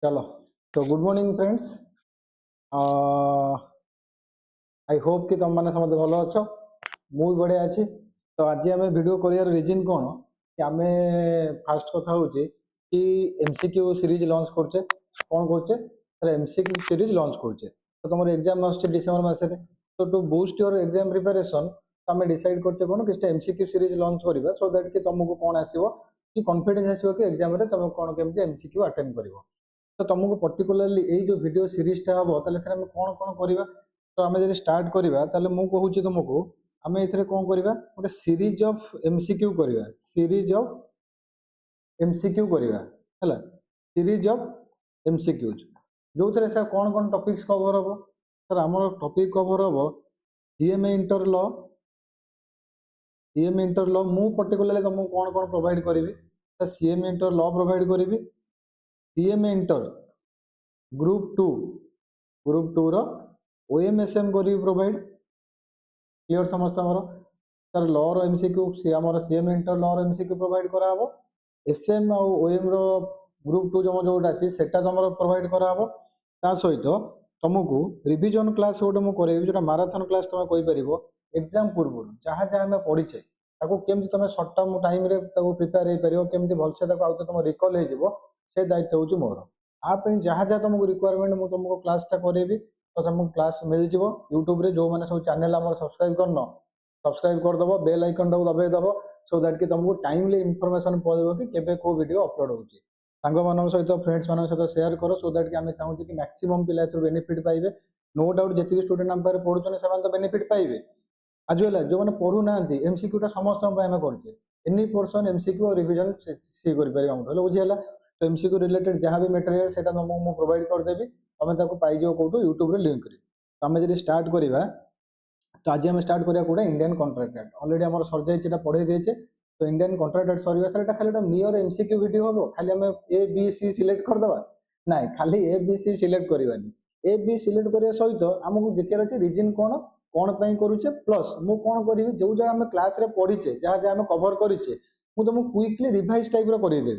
चलो तो good morning friends. I hope कि तुम मैंने समझ भल अच्छ मुझे बढ़िया अच्छी। तो आज आम वीडियो कर रिजन कौन कि आम फास्ट कथा हूँ कि एमसीक्यू सीरीज लॉन्च करचे कौन करचे एमसीक्यू सीरीज लॉन्च करचे। तो तुम एग्जाम आस डिसेम्बर मसरे तो to boost your exam preparation आम डिसाइड करते कौन कि एमसीक्यू सीरीज लॉन्च करवा सो दैट कि तुमको कौन आसो कि कॉन्फिडेंस आसो कि एग्जाम तुम कौन केमती एमसीक्यू अटेंड कर। तो तुमको पर्टिकुलरली ये जो वीडियो सीरीजटा हम तामें कौन कौन करवा। तो आम जब स्टार्ट करवा मुझे कहूँ तुमको आम ए कौन करवा गोटे सीरीज ऑफ एमसीक्यू करवा सीरीज ऑफ एमसीक्यू करवा है सीरीज ऑफ एमसीक्यूज जो थे सर कौन कौन टॉपिक्स कवर हम सर आम टॉपिक कवर हम सीएमए इंटर लॉ मु पर्टिकुलरली तुमको कौन कौन प्रोवाइड करी sir CMA inter law provide करी सीएमए इंटर ग्रुप टू रो ओएमएसएम करी प्रोवाइड क्लियर समस्त सर लॉ रो एमसीक्यू सी आमर सीएमए इंटर लॉ रो एमसीक्यू प्रोवाइड करा हबो एसएम और ओएम रो ग्रुप टू जो जोटा अच्छी सेटा तुम प्रोवाइड करा हबो ता सहित तुमको रिविजन क्लास गोटे मुझे करेबी जोटा माराथन क्लास तुम कहि परिबो एग्जाम पूर्व जहाँ जहाँ आम पढ़ीचे ताको केमती तुम सर्ट टर्म टाइम रे ताको प्रिपेयर हो पारिबो केमती भलसे ताको आउट तुम रिकॉल हो जिवो से दायित्व होउची मोर आप जहाँ जहाँ तुमको रिक्वायरमेंट मुझे तुमको क्लासटा करेबी तो तुमको क्लास मिल जिवो यूट्यूब रे जो मैंने सब चैनल आम सब्सक्राइब करन सब्सक्राइब करदेव बेल आइकन टाक दबाईदेव सो दैट कि तुमको टाइमली इनफॉरमेशन पहुंचो कि केबे को वीडियो अपलोड होउची सांग मान सहित फ्रेंड्स मान सहित शेयर करो सो दैट कि आम चाहूँ कि मैक्सिमम पिला बेनिफिट पाइबे नो डाउट जी स्टूडेंट आम पाखे पढ़ुन से बेनिफिट पाइबे आज है जो मैंने पढ़ू ना एमसीक्यूटा समस्त आम करते एनी पोर्सन एमसीक्यू और रिविजन सी कर बुझीगला। तो एमसीक्यू रिलेटेड जहाँ भी मटेरियल से तुमको प्रोवाइड करदेवी तुम पाइज कौटू यूट्यूब लिंक तो आम जब स्टार्ट करवा तो आज आम स्टार्ट करा कौटा इंडियन कॉन्ट्रैक्ट एक्ट ऑलरेडी आम सर जाइए पढ़े देचे। तो Indian contract act sir sir खाली नियर एमसीक्यू वीडियो हम खाली आम ए बी सी सिलेक्ट करदे ना खाली ए बी सी सिलेक्ट करवानी ए बी सिलेक्ट करने सहित आमको देखिए अच्छे रिजन कौन करुचे प्लस मु कौन करी जो जगह आम क्लास रे पढ़ीचे जहाँ जहाँ आम कवर करेचे मुझे तुमको क्विकली रिवाइज टाइप करदेवी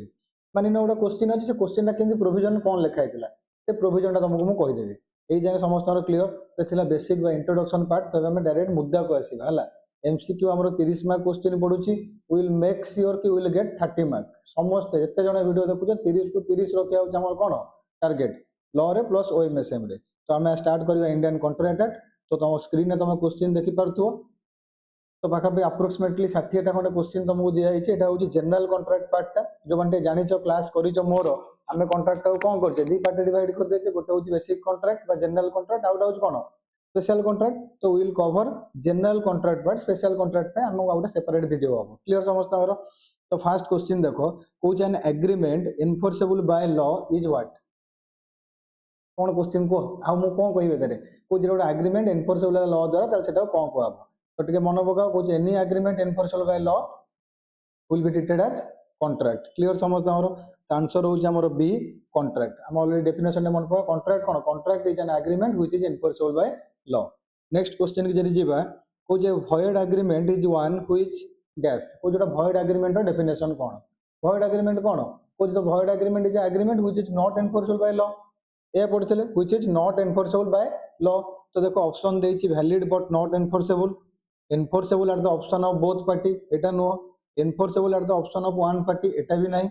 मानी गोटे क्वेश्चन अच्छे से क्वेश्चन केमती प्रोविजन कौन लिखाई से प्रोविजनटा तुमको मुझे कहीदेवी ये जाए समस्त क्लीयर तो बेसिक इंट्रोडक्शन पार्ट तब आम डायरेक्ट मुद्दा को आसवा है एमसीक्यू आम 30 मार्क क्वेश्चन पड़ुची विल मेक श्योर कि विल गेट 30 मार्क समस्त जिते जन वीडियो देखुचे 30 को 30 रखा हूँ कौन टार्गेट लॉ रे प्लस ओएमएसएम रे। तो आम स्टार्ट करवा इंडियन कॉन्ट्रैक्ट एक्ट तो तुम स्क्रीन में तुम क्वेश्चन देखिपो तो पाखापी अप्रोक्सीमेटली 60टा खंडे क्वेश्चन तुमको दिखाई यहाँ हूँ जनरल कॉन्ट्रैक्ट पार्टा जो मैंने जानिच क्लास कर मोर आम कॉन्ट्रैक्ट को कौन करते दी पार्ट डिवाइड कर देते गोटे हूँ basic contract general contract out हूँ कौन स्पेशल कॉन्ट्रैक्ट। तो will cover general contract part special contract आम गोटे सेपरेट वीडियो हम क्लीयर समस्त। तो फास्ट क्वेश्चन देख कौन an agreement enforceable by law is what कौन क्वेश्चन कह आ मुझे कौन कहे कौन गोटे एग्रीमेंट एनफोर्सेबल लॉ द्वारा से कौन कह तो टे मन पका कौन any agreement enforceable by law will be treated as contract clear समझ आंसर हूँ बी कॉन्ट्रैक्ट आम ऑलरेडी डेफिनेशन मन पका कॉन्ट्रैक्ट कौन contract is an agreement which is enforceable by law. Next question की जब जावा कौन void agreement is one which dash कौन जो वॉइड एग्रीमेंट डेफिनेशन कौन वॉइड एग्रीमेंट कौन कौन जो void agreement is agreement which is not enforceable by law ये पढ़ते which is not enforceable by law. तो देखो ऑप्शन देछि valid but not enforceable enforceable at the option of both party एटा नुह enforceable at the option of one party एटा भी नहीं।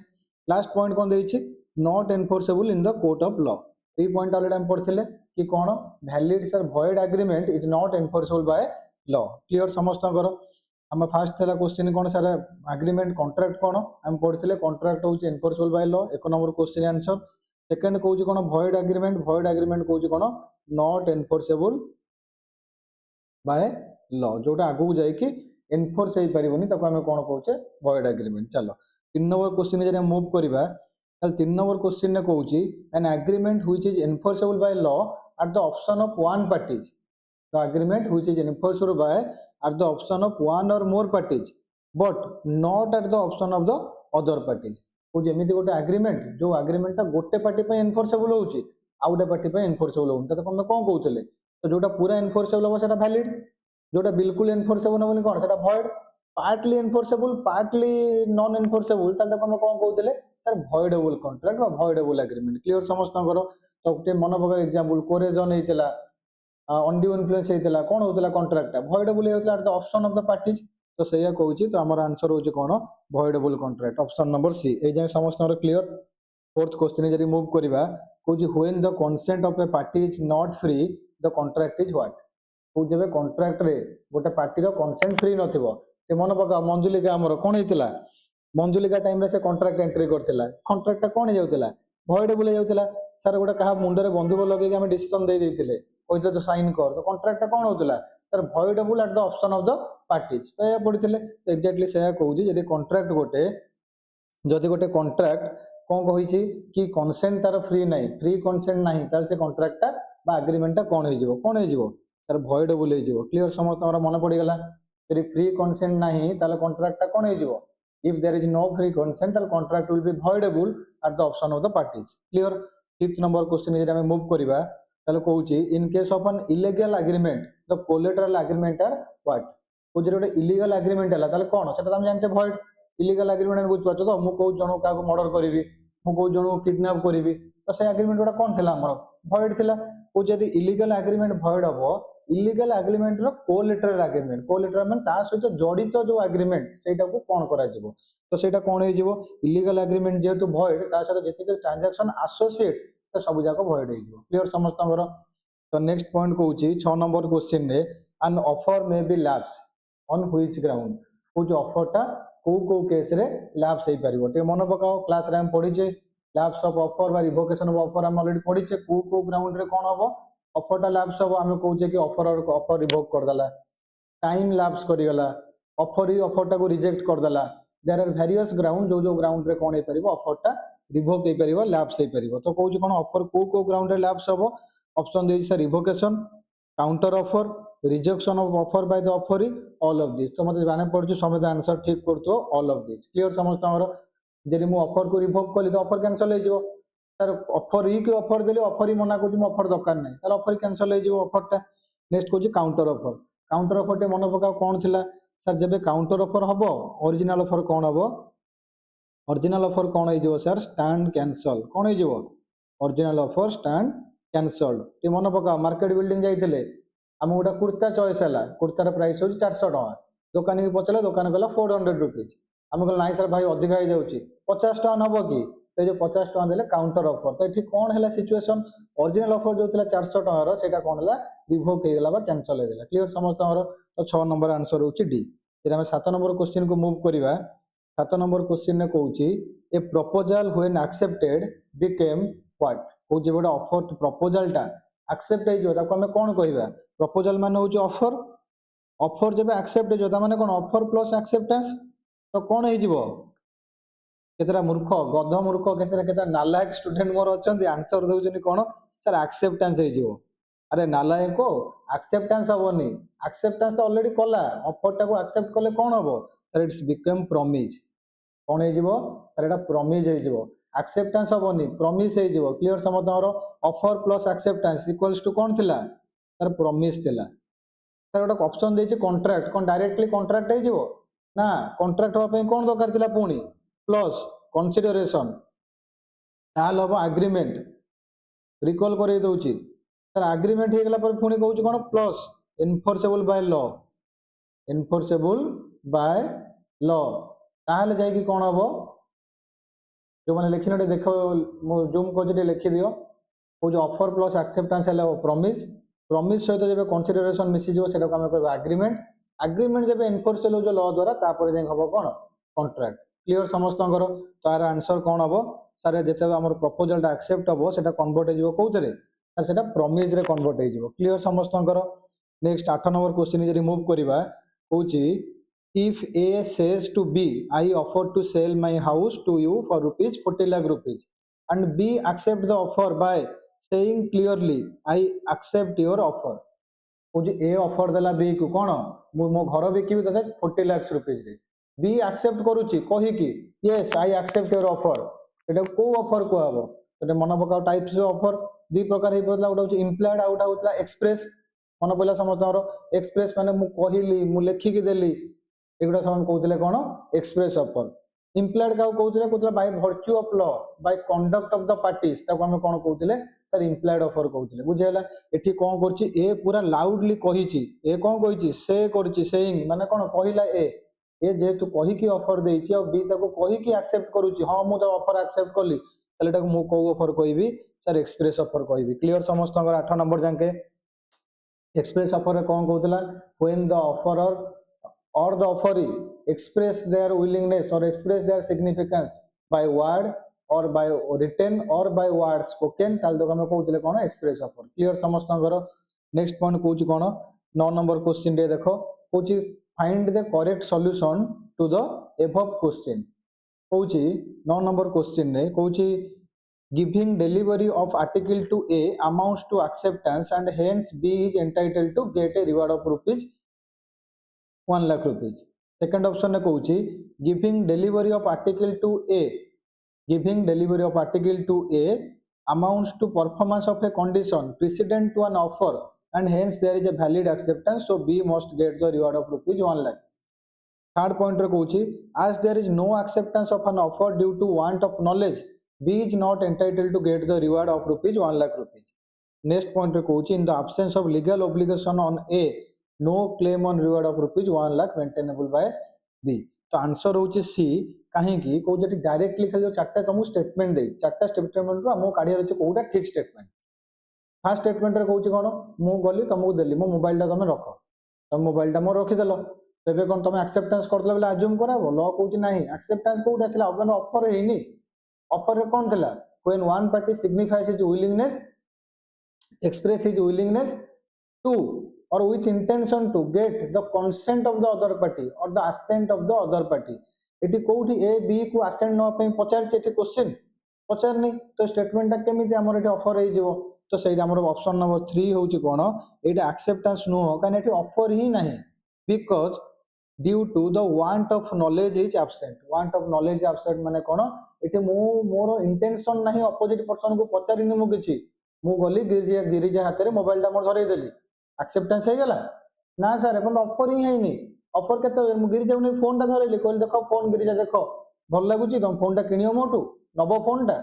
लास्ट पॉइंट कौन देछि not enforceable in the court of law ये पॉइंट ऑलरेडी हम पढ़ते कि कौन valid sir void agreement is not enforceable by law clear समस्त आम फास्ट था क्वेश्चन कौन सर एग्रीमेंट कॉन्ट्रैक्ट कौन आम पढ़ते कॉन्ट्रैक्ट हूँ एनफोर्सेबल बाय लॉ एक नंबर क्वेश्चन आंसर। सेकेंड कौन कौन वॉइड एग्रीमेंट कौन कौन नॉट एनफोर्सेबल बाय लॉ जोटा आगू जाकि एनफोर्स हो पारनी आम कौन कहे वॉइड एग्रीमेंट। चलो 3 नंबर क्वेश्चन जब मूव करवा 3 नंबर क्वेश्चन ने कौन an agreement which is enforceable by law at the option of one parties the agreement which is enforceable by at the option of one or more parties but not at the option of the other parties कौन एमती गोटे agreement जो एग्रीमेंटा गोटे party enforceable होउची आउ गोटे party enforceable होउनी तो तुम कौन कहते तो जोटा पूरा एनफोर्सेबल हम वैलिड जोटा बिल्कुल एनफोर्सेबल होनी कौन से void partly enforceable partly non enforceable ताले हम कोन कहउतले सर भॉइडेबल कॉन्ट्रैक्ट बा भॉइडेबल एग्रीमेंट क्लियर समस्तनकर तो गोटे मन पका एग्जांपल कोरेजन हेतिला अनड्यू इन्फ्लुएंस हेतिला कोन होतला कॉन्ट्रैक्ट भॉइडेबल हेतला the option of the parties तो सेया कहउची तो हमर आंसर होची कोन voidable contract option number C ए जे समस्तनकर क्लियर फोर्थ क्वेश्चन जरी मूव करिवा कहउची when the consent of a party is not free the contract is what को जेबे कॉन्ट्रैक्ट रे गोटे पार्टी रो कंसेंट फ्री नथिबो ते मन पका मंजुलिका हमर कोन हेतिला मंजुलिका टाइम रे से कॉन्ट्रैक्ट एंट्री करथिला कॉन्ट्रैक्ट कोन हे जाउतिला भॉइडेबल हे जाउतिला सर गोटे कहा मुंडे रे बंधुक लगे हम डिसीजन दे देथिले कहते तो साइन कर तो कॉन्ट्रैक्ट कोन होतिला sir voidable at the option of the parties तो या पडिथिले एग्जैक्टली सेया कहउजी जदी कॉन्ट्रैक्ट गोटे जदी गोटे कॉन्ट्रैक्ट कोन कहिछि कि कंसेंट तार फ्री नाही फ्री कंसेंट नाही ताल से कॉन्ट्रैक्ट बा एग्रीमेंट कोन हे जिवो सर भॉइडेबल हे जिवो क्लियर समस्त हमरा मन पड़ी गला यदि फ्री कंसेंट नाही ताल कॉन्ट्रैक्ट कोन हे जिवो if there is no free consent the contract will be voidable at the option of the parties clear fifth number question जे हम मूव करिवा ताले कहउची in case of an illegal agreement the collateral agreement are what को जे गोटे illegal agreement हला ताले कोन सेटा हम जानचे void illegal agreement बुझ पाछो तो मु कहउ जणो का मर्डर करिवि मु कहउ जणो किडनैप करिवि तो से एग्रीमेंट गोटा कोन थिला हमर void थिला को जदी illegal agreement void हबो इलीगल एग्रीमेंट रो कोलेटरल माने ता सहित जड़ित जो एग्रीमेंट सेटा को कोन करा जिवो तो सेटा कोन हे जिवो इलीगल एग्रीमेंट जेतु भॉइड ता सहित जति ट्रांजैक्शन एसोसिएट से सब जाको भॉइड हे जिवो क्लियर समस्त हमर तो नेक्स्ट पॉइंट कहउची 6 नंबर क्वेश्चन रे an offer may be lapse on which ground को जो ऑफर ता को केस रे लैप्स हे परिबो ते मन पकाओ क्लास रे हम पढी छे लैप्स ऑफ ऑफर बा रिवोकेशन ऑफ ऑफर हम ऑलरेडी पढी छे को ग्राउंड रे कोन हबो ऑफर टा लैप्स हबो हम कहउचे कि ऑफर रिवोक कर दला टाइम लैप्स करी गला ऑफर टा को रिजेक्ट कर दला देयर आर वेरियस ग्राउंड जो ग्राउंड रे कोन हे परिबो ऑफर टा रिवोक हे परिबो लैप्स हे परिबो तो कहउचे कोन ऑफर को ग्राउंड रे लैप्स हबो ऑप्शन दे से revocation counter offer rejection of offer by the offeree all of this तो मते जाने पड़छ समेत आंसर ठीक करतो ऑल ऑफ दिस क्लियर समस्त हमर जदि मु ऑफर को रिवोक कली तो ऑफर कैंसिल हे जिवो सर ऑफर ही के ऑफर देले ऑफर ही मना को ऑफर दरकार नहीं तार ऑफर कैंसिल हो जिवो ऑफर टा नेक्स्ट को काउंटर ऑफर टे मन पका कोन थिला सर जेबे काउंटर ऑफर हबो ओरिजिनल ऑफर कोन हबो ओरिजिनल ऑफर कोन हे जिवो सर स्टैंड कैंसिल कोन हे जिवो ओरिजिनल ऑफर स्टैंड कैंसिल्ड टे मन पका मार्केट बिल्डिंग जाइथिले हम गोटा कुर्ता चॉइस हला कुर्तार प्राइस हो 400 टका दुकानी के पचला दुकान गला 400 रुपीस हम कहला नाही सर भाई अधिक हो जाउची 50 टका नबो की तो जो 50 टका देले काउंटर ऑफर तो एठी कोन हैला सिचुएशन ओरिजिनल ऑफर जो थिला 400 टका रो सेटा कोन हैला रिवोक हे गेला बा कैंसिल हे गेला क्लियर समस्त हमर तो 6 नंबर आंसर होची डी जेरा हम 7 नंबर क्वेश्चन को मूव करिवा 7 नंबर क्वेश्चन ने कहउची a proposal when accepted became what को जे बडा ऑफर प्रपोजल टा एक्सेप्ट हे जो ताको हम कोन कहिबा प्रपोजल माने होची ऑफर जेबे एक्सेप्ट हे जो ता माने कोन ऑफर प्लस एक्सेप्टेंस तो कोन हे जिवो केतरा मूर्ख गध मूर्ख केतरा नालायक स्टूडेंट मोर अछंती आंसर दउजनी कोन सर एक्सेप्टेंस हे जिवो अरे नालायक को एक्सेप्टेंस हबोनी एक्सेप्टेंस तो ऑलरेडी कला ऑफर टा को एक्सेप्ट कले कोन हबो सर इट्स बिकम प्रॉमिस कोन हे जिवो सर एटा प्रॉमिस हे जिवो एक्सेप्टेंस हबोनी प्रॉमिस हे जिवो क्लियर समझ हमरो offer plus acceptance equals to कोन थिला सर प्रॉमिस थिला सर ओटा ऑप्शन देछि कॉन्ट्रैक्ट कोन डायरेक्टली कॉन्ट्रैक्ट हे जिवो ना कॉन्ट्रैक्ट हो पे कोन दरकार थिला पुनी प्लस कंसीडरेशन ताल हबो एग्रीमेंट रिकॉल करे दउची सर एग्रीमेंट हे गेला पर पुनी कहउची कोन प्लस एनफोर्सेबल बाय लॉ ताले जाय कि कोन हबो जो माने लिखिनटे देखो मो जूम को जे लिखि दियो ओ जो ऑफर प्लस एक्सेप्टेंस हला प्रॉमिस सहित जेबे कंसीडरेशन मिसी जो सेटा को हम कहबा एग्रीमेंट जेबे एनफोर्सेबल जो लॉ द्वारा तापर जे हबो कोन कॉन्ट्रैक्ट क्लियर समस्तंकर तार आंसर कोन हबो सर जेते हमर प्रपोजल टा एक्सेप्ट हबो सेटा कन्वर्ट हे जिवो कोउतरे सर सेटा प्रॉमिस रे कन्वर्ट हे जिवो क्लियर समस्तंकर नेक्स्ट 8 नंबर क्वेश्चन जे रिमूव करिवा कहउची if A says to B I offer to sell my house to you for rupees 40 lakh rupees and B accept the offer by saying clearly I accept your offer कहउची A offer देला B को कोन मो घर बिकिबी तते 40 lakh rupees रे B accept करूची कहि कि yes I accept your offer एटा को ऑफर को हबो एटा मन पका टाइप्स ऑफ ऑफर दी प्रकार हे पतला उडा इम्प्लाइड आउट होतला एक्सप्रेस मन पहला समझ एक्सप्रेस माने मु कहिली मु लेखि कि देली एगुड़ा सब कहते कौन एक्सप्रेस ऑफर इम्प्लॉयड क्या कहते by virtue of law by conduct of the parties ताको हम कौन कहते सर इम्प्लॉयड ऑफर कहते बुझेगा एठी कौन करछि ए पूरा लाउडली कहिछि ए कौन कहिछि से करछि सेइंग माने कौन कहिला ए जेहेतु कहीकि ऑफर देछि और बी ताको कहीकि एक्सेप्ट करूछि हां मु तो ऑफर एक्सेप्ट कली तले ताको मु को ऑफर कहबी सर एक्सप्रेस ऑफर कहबी क्लियर समस्त 8 नंबर जाके एक्सप्रेस ऑफर रे कौन कहतला when the offerer or the offeree express their willingness or express their significance by word or by written or by word spoken ताल तो हम कहउतले कोन express offer क्लियर समस्त घर नेक्स्ट पॉइंट कहउची कोन 9 नंबर क्वेश्चन रे देखो कहउची find the correct solution to the above question कहउची 9 नंबर क्वेश्चन रे कहउची giving delivery of article to A amounts to acceptance and hence B is entitled to get a reward of rupees 1 lakh rupees second option ने कहउची giving delivery of article to A amounts to performance of a condition precedent to an offer and hence there is a valid acceptance so B must get the reward of rupees 1 lakh third point रे कहउची as there is no acceptance of an offer due to want of knowledge B is not entitled to get the reward of rupees 1 lakh rupees next point रे कहउची in the absence of legal obligation on A no claim on reward of rupees 1 lakh maintainable by B तो answer होची सी कहीं की को जति directly खाली जो चारटा तुम स्टेटमेंट दे चारटा स्टेटमेंट रो हमो काढिया रछि कोउटा ठीक स्टेटमेंट फर्स्ट स्टेटमेंट रे कहउची कोन मु गली तुमको देली मो मोबाइल टा तुम रखो तुम मोबाइल टा मो रखि देलो तबे कोन तुम एक्सेप्टेंस करतला बेला अज्यूम कराबो लॉ कहउची नाही एक्सेप्टेंस कोउटा छला अपन ऑफर हेनी ऑफर रे कोन थला when one party signifies his willingness express his willingness to or with intention to get the consent of the other party or the assent of the other party eighty कोठी A B को assent न पे पचार Cheti question पचार नहीं तो statement टा केमिति हमर eighty offer हे जिवो तो सेही हमर ऑप्शन नंबर 3 होची कोन एटा एक्सेप्टेंस नो कान एटी ऑफर ही नहीं because due to the want of knowledge is absent माने कोन एटी मोर इंटेंशन नहीं अपोजिट पर्सन को पचारिनी मु किछि मु गली गिरिजा हाथ रे मोबाइल टा मोर धरै देली एक्सेप्टेंस हो गला ना सर अपन ऑफर ही है नहीं ऑफर केते गिरिजा ने फोन टा धरैली कहल देखो फोन गिरिजा देखो भल लागुची तुम फोन टा किनियो मोटू नबो फोन टा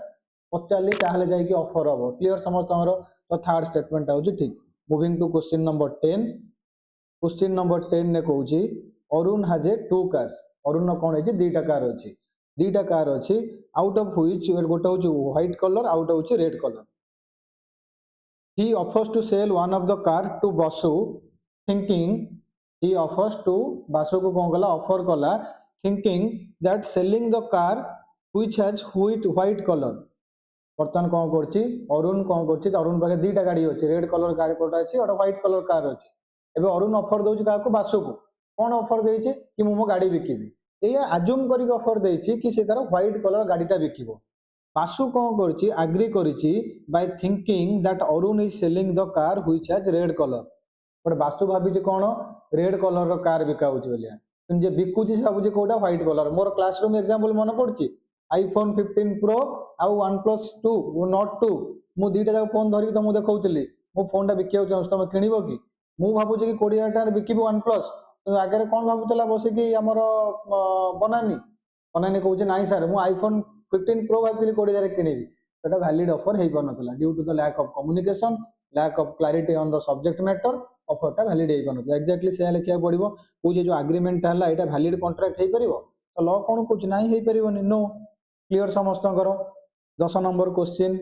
पचाली ताहले जाई कि ऑफर हबो क्लियर समझ तमरो तो थर्ड स्टेटमेंट होची ठीक मूविंग टू क्वेश्चन नंबर 10 ने कहूची Arun has a 2 cars Arun न कोन है दीटा कार अछि आउट ऑफ व्हिच गोटा होची व्हाइट कलर आउट होची red colour he offers to sell one of the car to Basu thinking Basu को कौन कला ऑफर कला thinking that selling the car which has white color बर्तमान कौन करछि अरुण पाखे दीटा गाड़ी अछि रेड कलर कार कोटा अछि और व्हाइट कलर कार अछि एबे अरुण ऑफर दोछि काको बासु को कौन ऑफर देछि कि मो गाड़ी बिकिबी एया अज्यूम करी ऑफर देछि कि से तार व्हाइट कलर गाड़ीटा बिकिबो बासु कौन करछि एग्री करछि by thinking that Arun is selling the car which has red colour but Basu भाबी जे कोन रेड कलर रो कार बिका होछि बोलिया किन जे बिकुछि भाबुछि कोटा व्हाइट कलर मोर क्लासरूम एग्जांपल मन पड़छि आईफोन 15 प्रो आ OnePlus 2 नॉट 2 मु दीटा जा फोन धरि त मु देखौतली मो फोन टा बिकियो चाहू तुम किनिबो कि मु भाबुछि कि 20 टार बिकिबो OnePlus तो आगे कोन भाबुतला बसे कि हमर बनानी कहउछि नाही सर मु आईफोन 15 प्रो भाबुतली 20 हजार किनिबी सेटा वैलिड ऑफर हेइ बनतला due to the lack of communication lack of clarity on the subject matter offer टा वैलिड हेइ बनतला एग्जैक्टली से लिखिया पड़िबो कोजे जो एग्रीमेंट हला एटा वैलिड कॉन्ट्रैक्ट हेइ परिबो तो लॉ कोन कुछ नाही हेइ परिबोनी नो क्लियर समस्त करो 10 नंबर क्वेश्चन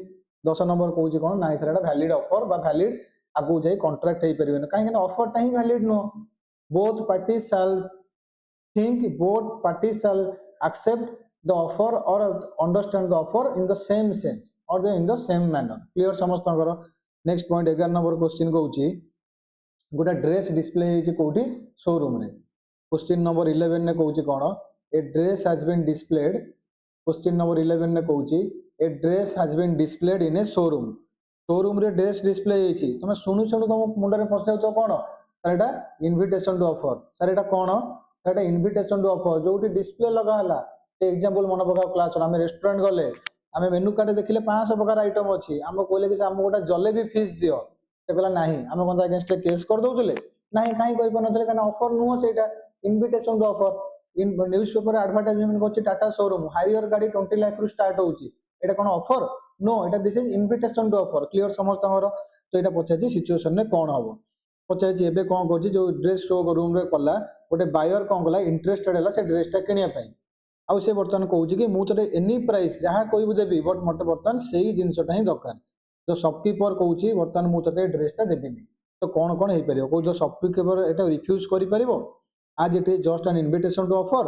10 नंबर कहउछि कोन नाही सर एटा वैलिड ऑफर बा वैलिड आगु जाई कॉन्ट्रैक्ट हेइ परिबोनी काहे कि ऑफर टा ही valid no both parties shall accept the offer or understand the offer in the same sense or in the same manner clear समस्त करो नेक्स्ट पॉइंट 11 नंबर क्वेश्चन कहउछि गोटा ड्रेस डिस्प्ले हेछि कोठी शोरूम रे क्वेश्चन नंबर 11 ने कहउछि कोन a dress has been displayed question number 11 ने कहउछि a dress has been displayed in a showroom रे ड्रेस डिस्प्ले हेछि तमे सुनु तुम मुंडा रे पछाउ तो कोन सर एटा इनविटेशन टू ऑफर सर एटा कोन सर एटा इनविटेशन टू ऑफर जोटी डिस्प्ले लगा हला एग्जांपल मन पका क्लास आम रेस्टोरेंट गले आम मेनू कार्ड देखिले 500 प्रकार आइटम अच्छी आम कहले कि आम गोटा जलेबी फिश दियो से कहला नाही आम कौन अगेंस्ट केस कर दउतले नाही काई कहि पनतले कारण ऑफर नुह सेटा invitation to offer in newspaper advertisement करछि टाटा शोरूम हायर गाड़ी 20 लाख रु स्टार्ट होउछि एटा कोन ऑफर नो एटा this is invitation to offer clear समस्त हमर तो एटा पछाछि सिचुएशन ने कोन हबो पछाछि एबे कोन करछि जो ड्रेस शो रूम रे कला गोटे बायर कोन कला इंटरेस्टेड हला से ड्रेस टा किनिया पई आउ से बर्तमान कहूँ कि मुझे एनी प्राइस जहाँ कोई देवी बट मत बर्तमान से ही जिनसा ही दरकार जो शॉपकीपर कहूँ बर्तमान मुझे ड्रेसटा देविनी तो कौन कौन हो पार कौन शॉपकीपर यहाँ रिफ्यूज कर as it is just an invitation to offer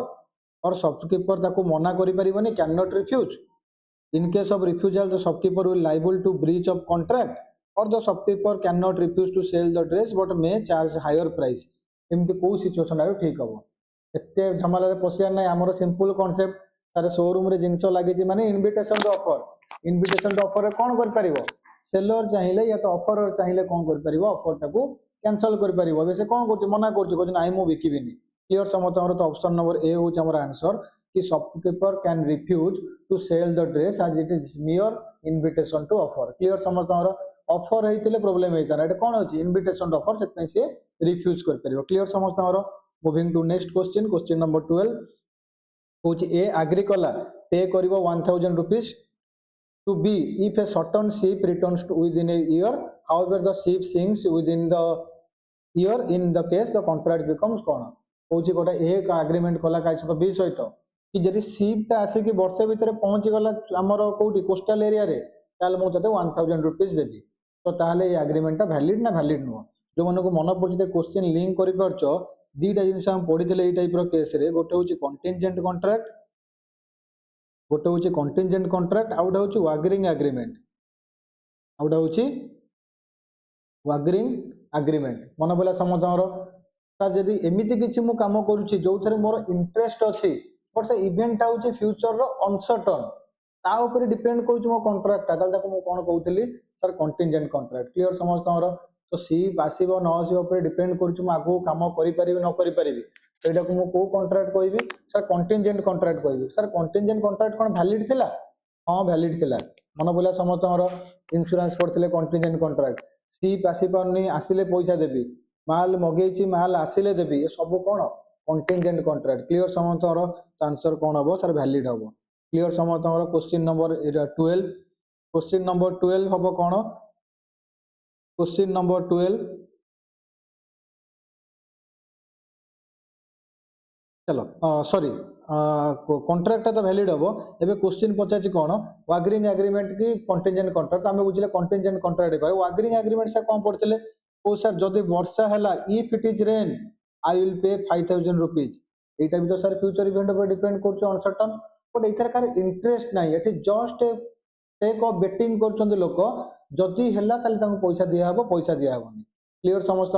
और शॉपकीपर ताको मना करें can not refuse in case of refusal the shopkeeper will liable to breach of contract और the shopkeeper can not refuse to sell the dress but may charge higher price एमती कौ situation ठीक हम एत झमेला पशियार ना आमर सिंपल कॉन्सेप्ट सारे शोरूम रे जिनस लगे माने इनविटेशन टू ऑफर कौन कर सेलर चाहिए या तो ऑफर चाहिए कौन कर ऑफर टाको कैंसल कर से कौन कर मना कर नाई मु बिकिबिनी क्लियर समझ तो ऑप्शन नंबर ए हूँ आम आंसर कि shopkeeper can refuse to sell the dress as it is mere invitation to offer clear समझ ऑफर होते प्रोब्लेम होता है कौन हो इनविटेशन टू ऑफर से रिफ्यूज कर क्लियर समझ moving to next question question number 12 कुछ ए एग्री कला पे कर 1000 rupees to B if a certain ship returns to within a year however the ship sinks within the year in the case the contract becomes कौन कौन गोटे ए agreement कला का सहित B सहित कि जब शिपटा आसिक वर्ष भितर पहुंची गला आमर कौटी कोस्टाल एरिया रे ताल मुझे 1000 रुपीज देवी तो ताले एग्रीमेंट वैलिड ना वैलिड नुह जो मन को मन पड़े क्वेश्चन लिंक कर पार्छ दीटा जिन पढ़ी ये टाइप केस रे गोटे हूँ कंटिजेंट कॉन्ट्रैक्ट गोटे हूँ कंटिजेंट कॉन्ट्रैक्ट आउ गोटे हूँ वागरिंग एग्रीमेंट आउ गोटे हूँ वागरिंग एग्रीमेंट मन पड़ा समझर सर जदि एमती किसी मु काम करुच्ची जो थे मोर इंटरेस्ट अच्छी बट से इवेंटा हूँ फ्यूचर अनसर्टन ताऊपर डिपेंड करुच्ची मो कॉन्ट्रैक्टा मुझे कौन कहती सर कंटिजेंट कॉन्ट्रैक्ट क्लियर समझ तो शिप आसब न आसब डिपेंड करूँ कम करी न करी यहाँ को मुझे कॉन्ट्रैक्ट कहि सर कंटिजेंट कॉन्ट्रैक्ट कहि सर कंटिजेंट कॉन्ट्रैक्ट कौन वैलिड थिला हाँ वैलिड थिला मन पड़ा समस्त इंश्योरेंस करते कंटिजेंट कॉन्ट्रैक्ट शिप आसी पारनी आसिले पैसा देवी माल मगेची माल आसिले देवी ये सब कौन कंटिजेंट कॉन्ट्रैक्ट क्लियर समस्त आंसर कौन हम सर वैलिड हम क्लियर समस्त क्वेश्चन नंबर 12 क्वेश्चन नंबर 12 हम कौन क्वेश्चन नंबर 12 चलो सॉरी कॉन्ट्रैक्ट तो वैलिड हम एबे क्वेश्चन पचार कौन वागरिंग एग्रीमेंट की कंटिजेंट कॉन्ट्रैक्ट आम बुझे कंटिजेंट कॉन्ट्रैक्ट वागरिंग एग्रीमेंट से कौन पढ़ते ओ सर जदि वर्षा है if it is rain I will pay 5000 rupees यहाँ भी तो सर फ्यूचर इवेंट पर डिपेंड कर अनसर्टन बट एथर कार इंटरेस्ट ना ये जस्ट टेक ऑफ बेटिंग कर लोक जदि है पैसा दिहब पैसा दिहबनी क्लियर समस्त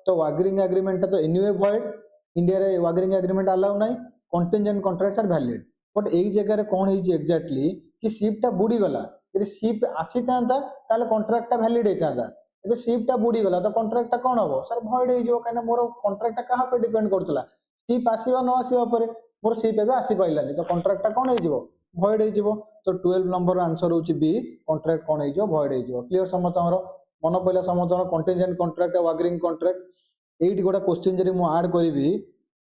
तो वागरिंग एग्रीमेंट तो एनीवे भॉइड इंडिया रे वागरिंग एग्रीमेंट अलाउ ना contingent contracts are valid but यही जगह कौन है एक्जाक्टली कि शिपटा बुड़ीगला यदि शिप आसी था कॉन्ट्रैक्टा वैलिड होता है शिपटा बुड़ीगला तो कॉन्ट्रैक्टा कौन हम सर भॉइड हो कहीं मोर कॉन्ट्रैक्टा क्या पे डिपेंड करता शिप आसवा न आसवा मोर शिप एवं आसी पारानी तो कॉन्ट्रैक्टा कौन हो भॉइड हो तो 12 नंबर आंसर हूँ बी कॉन्ट्रैक्ट कौन हो भॉइड हो क्लियर समस्त मन पड़ा समस्त कंटिजेंट कॉन्ट्रैक्ट वागरिंग कॉन्ट्रैक्ट एट गोटे क्वेश्चन जब मुझे आड करी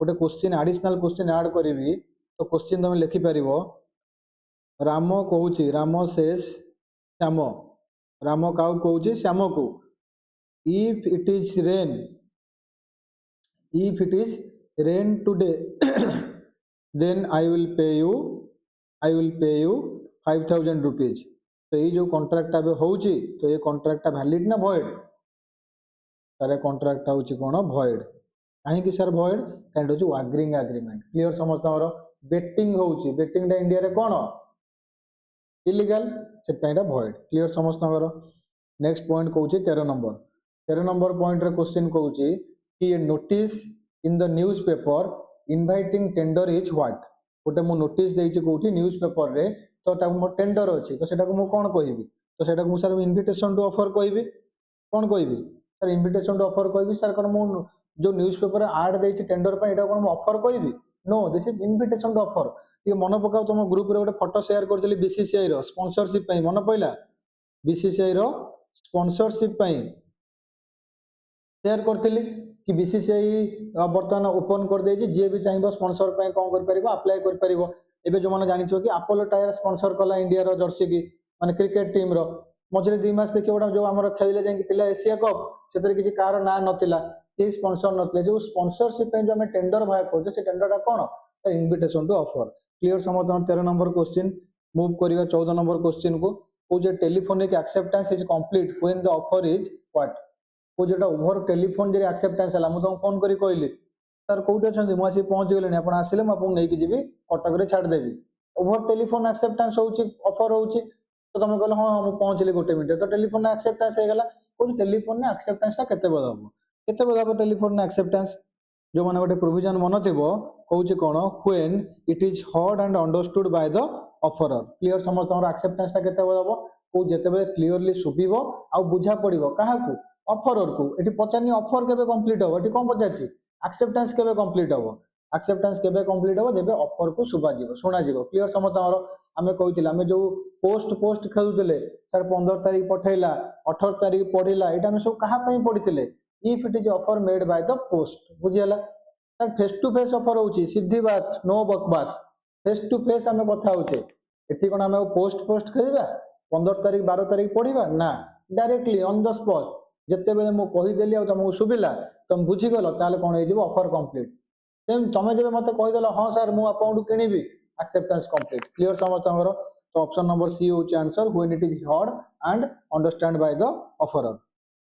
गोटे क्वेश्चन एडिशनल क्वेश्चन आड करी तो क्वेश्चन तुम लिखिपर राम कहूँ राम सेज श्याम राम काऊ कहूँ श्याम को if it is rain today then I will pay you 5000 rupees तो ये जो कॉन्ट्रैक्ट होची तो ये कॉन्ट्रैक्ट वैलिड ना भॉइड सर कॉन्ट्रैक्ट होची कौन भॉइड कहीं सर भॉइड कहीं हूँ वागरिंग एग्रीमेंट क्लियर समस्त बेटिंग होची बेटिंग इंडिया रे कौन इलीगल से भॉइड क्लियर समस्त नेक्स्ट पॉइंट कहूँ 13 नंबर पॉइंट रे क्वेश्चन कहूँ कि notice in the news paper inviting tender is what गोटे मु नोटिस देइछि कोठी न्यूज पेपर रे तो मो टेंडर अच्छी तो सेटा को मु कौन कहबी तो सेटा को सर इनविटेशन टू ऑफर कहबी कौन कहबी सर इनविटेशन टू ऑफर कहबी सर कौन मु जो न्यूज पेपर आड देइछि टेंडर पर एटा कौन ऑफर कहबी no this is invitation to offer ये मन पकाओ तुम ग्रुप रे गोटे फोटो शेयर करथिली बीसीसीआई रो स्पॉन्सरशिप पई मन पइला बीसीसीआई रो स्पॉन्सरशिप पई शेयर करथिली कि बीसीसीआई बर्तमान ओपन कर देछि जे भी चाहिबो स्पोंसर पे कोन कर परिबो अप्लाई कर परिबो। एबे जो माने जानिथो कि अपोलो टायर स्पोंसर कला इंडिया रो जर्सी की माने क्रिकेट टीम रो मझे 2 मास देखिए गोटा जो आमर खेलिले जाई पिला एशिया कप से किसी कार ना नथिला के स्पोंसर नथिले जो स्पोंसरशिप पे जो हम टेंडर बाहर करछे से टेंडरटा कोन इनविटेशन टू ऑफर। क्लियर समझ 13 नंबर क्वेश्चन मूव करिवा 14 नंबर क्वेश्चन को जे telephonic acceptance is complete when the offer is what को जेटा ओवर टेलीफोन जे एक्सेप्टेंस हला मु तुम फोन करी कहली सर कोठी अछंती मु आसी पहुंच गेलेनी आपण आसिले मु आपन नेकी जीवी कटक रे छाड़ देबी ओवर टेलीफोन एक्सेप्टेंस होउची ऑफर होउची तो तुम कहलो हां मु पहुंचली गोटे मिनिट तो टेलीफोन एक्सेप्टेंस हे गला को टेलीफोन एक्सेप्टेंस ता केते बदब टेलीफोन एक्सेप्टेंस जो माने गोटे प्रोविजन मन थिबो कहउची कोन when it is heard and understood by the offerer. Clear समझ तमर एक्सेप्टेंस ता केते बदब को जेतेबे क्लियरली सुबिबो आ बुझा पड़िबो काहाकू ऑफरर को एटी पचारनी ऑफर केबे कंप्लीट हो एटी कोन पचारची एक्सेप्टेंस केबे कंप्लीट हो एक्सेप्टेंस केबे कंप्लीट हो जेबे ऑफर को सुबा जीवो सुना जीवो। क्लियर समझ तमर आमे कहितिला आमे जो पोस्ट खेलुतिले सर 15 तारिख पठैला 18 तारिख पढिला एटा आमे सब कहा पई पढितिले if it is offer made by the post बुझियला sir face to face offer होची सीधी बात नो बकवास फेस टू फेस आमे कथा होचे एठी कोन आमे पोस्ट खेलिबा 15 तारिख 12 तारिख पढिबा ना डायरेक्टली ऑन द स्पॉट जत्ते बेले मु कहि देली आ तुमको सुबिला तुम बुझी गलो ताले कोन हे जीवो ऑफर कंप्लीट सेम तमे जेबे मते कहि देलो हां सर मु अकाउंट किनिबी एक्सेप्टेंस कंप्लीट। क्लियर समझ तमरो तो ऑप्शन नंबर सी होची answer when it is heard and understand by the offerer.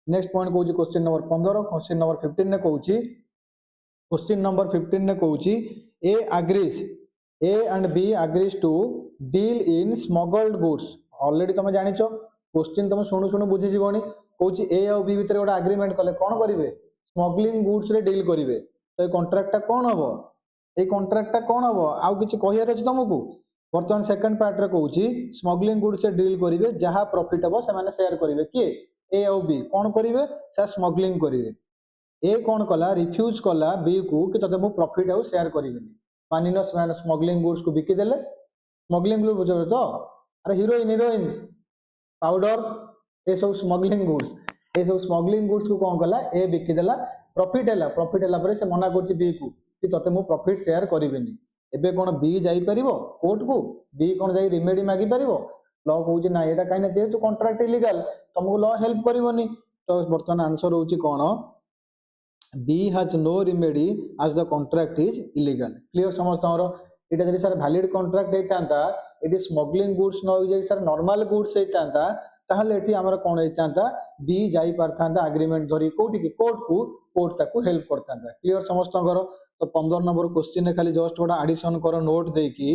Next point कहूची क्वेश्चन नंबर 15 क्वेश्चन नंबर 15 ने कहूची क्वेश्चन नंबर 15 ने कहूची A and B agrees to deal in smuggled goods already तुम जानिचो question तुम शुणु बुझी जीवनी कहूची ए और बी भीतर गोटे एग्रीमेंट कले कोन करिवे स्मगलिंग गुड्स रे डील करिवे तो ए कॉन्ट्रैक्ट टा कोन हबो ए कॉन्ट्रैक्ट टा कोन हबो आउ किछि कहियार अछि तुमको वर्तमान सेकंड पार्ट रे कहूची स्मगलिंग गुड्स से डील करिवे जहा प्रॉफिट हबो से माने शेयर करिवे के ए और बी कोन करिवे से स्मगलिंग करिवे ए कोन कला रिफ्यूज कला बी को कि तते मु प्रॉफिट आउ शेयर करिवेनी मानिनो से स्मगलिंग गुड्स को बिकि देले स्मगलिंग गुड्स बुझो तो अरे हीरोइन पाउडर ए सब स्मगलिंग गुड्स को कौन कला ए बिकी देला प्रॉफिट है पर से मना करछि बी को कि तते मु प्रॉफिट शेयर करिवेनी एबे कोन बी जाई परिबो कोर्ट को बी कोन जाई रिमेडी मागी परिबो लॉ कहूछि ना एटा काइना जेतु कॉन्ट्रैक्ट इलीगल तुमको लॉ हेल्प करिवोनी तो वर्तमान आंसर होछि कोन B has no remedy as the contract is illegal. Clear समझ तमरो एटा जदि सर वैलिड कॉन्ट्रैक्ट हेतांता एटी स्मगलिंग गुड्स न होई सर नॉर्मल गुड्स हेतांता ताहले एठी हमर कोन हेतांता बी जाई परथांता एग्रीमेंट धरी कोठी की कोर्ट ताकू हेल्प करथांता। क्लियर समस्त करो तो 15 नंबर क्वेश्चन ने खाली जस्ट गोटा एडिशन करो नोट देकी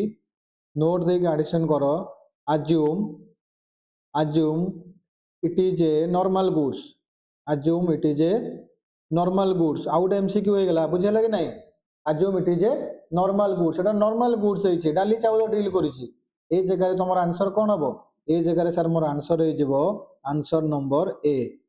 एडिशन करो assume it is a normal goods out MCQ हो गला बुझे लगे नहीं assume it is a normal goods Etah normal goods होइछे डाली चावल डील करिछि ए जगह रे तमर आंसर कोन हबो ए जगह रे सर मोर आंसर हे जिवो आंसर नंबर ए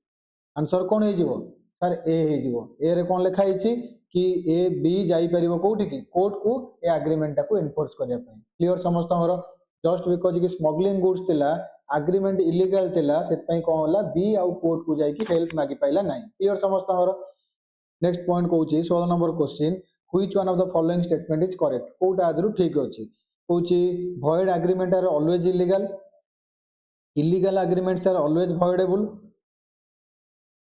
आंसर कोन हे जिवो सर ए हे जिवो ए रे कोन लिखा हिछि कि ए बी जाई परिबो कोठी की कोर्ट को ए एग्रीमेंट को एनफोर्स करिया पई। क्लियर समस्त हमर जस्ट बिकॉज कि स्मगलिंग गुड्स तिला एग्रीमेंट इलीगल तिला सेत पई कोन होला बी आ कोर्ट को जाई कि हेल्प मागी पाइला नाही। क्लियर समस्त हमर नेक्स्ट पॉइंट कहूची 16 number question which one of the following statement is correct कोटा आदरु ठीक अछि कहूची void agreement are always illegal agreements are always voidable।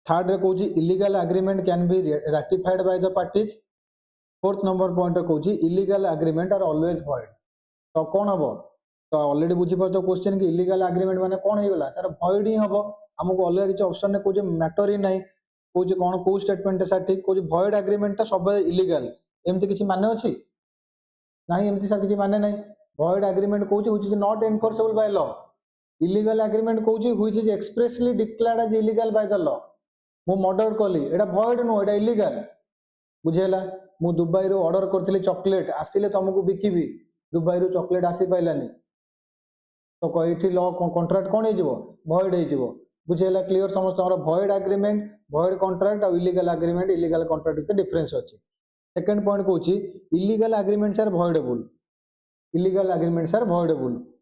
Third रे कहूची illegal agreement can be ratified by the parties। Fourth number point रे कहूची illegal agreement are always void। तो कोन हबो तो ऑलरेडी बुझी परतो क्वेश्चन कि illegal agreement माने कोन हे गला सर void ही हबो हमको अलग किछ ऑप्शन ने कहूची मैटर ही नाही कहूची कोन को स्टेटमेंट सर ठीक कहूची void agreement ता सब इलीगल एमती किछि माने अछि नाही एमती सर किछि माने नाही void agreement कहूची which is not enforceable by law illegal agreement कहूची which is expressly declared as illegal by the law मु मर्डर कली एटा void नो एटा इलीगल बुझेला मु दुबई रो ऑर्डर करथिली चॉकलेट आसीले तुमको बिकिबी दुबई रो चॉकलेट आसी पाइलानी तो कहिठी लॉ कॉन्ट्रैक्ट कोन हे जिवो void हे जिवो बुझेला। क्लियर समस्त हमर void agreement void contract और illegal agreement illegal contract के डिफरेंस अछि। सेकंड पॉइंट कहूची illegal agreements are voidable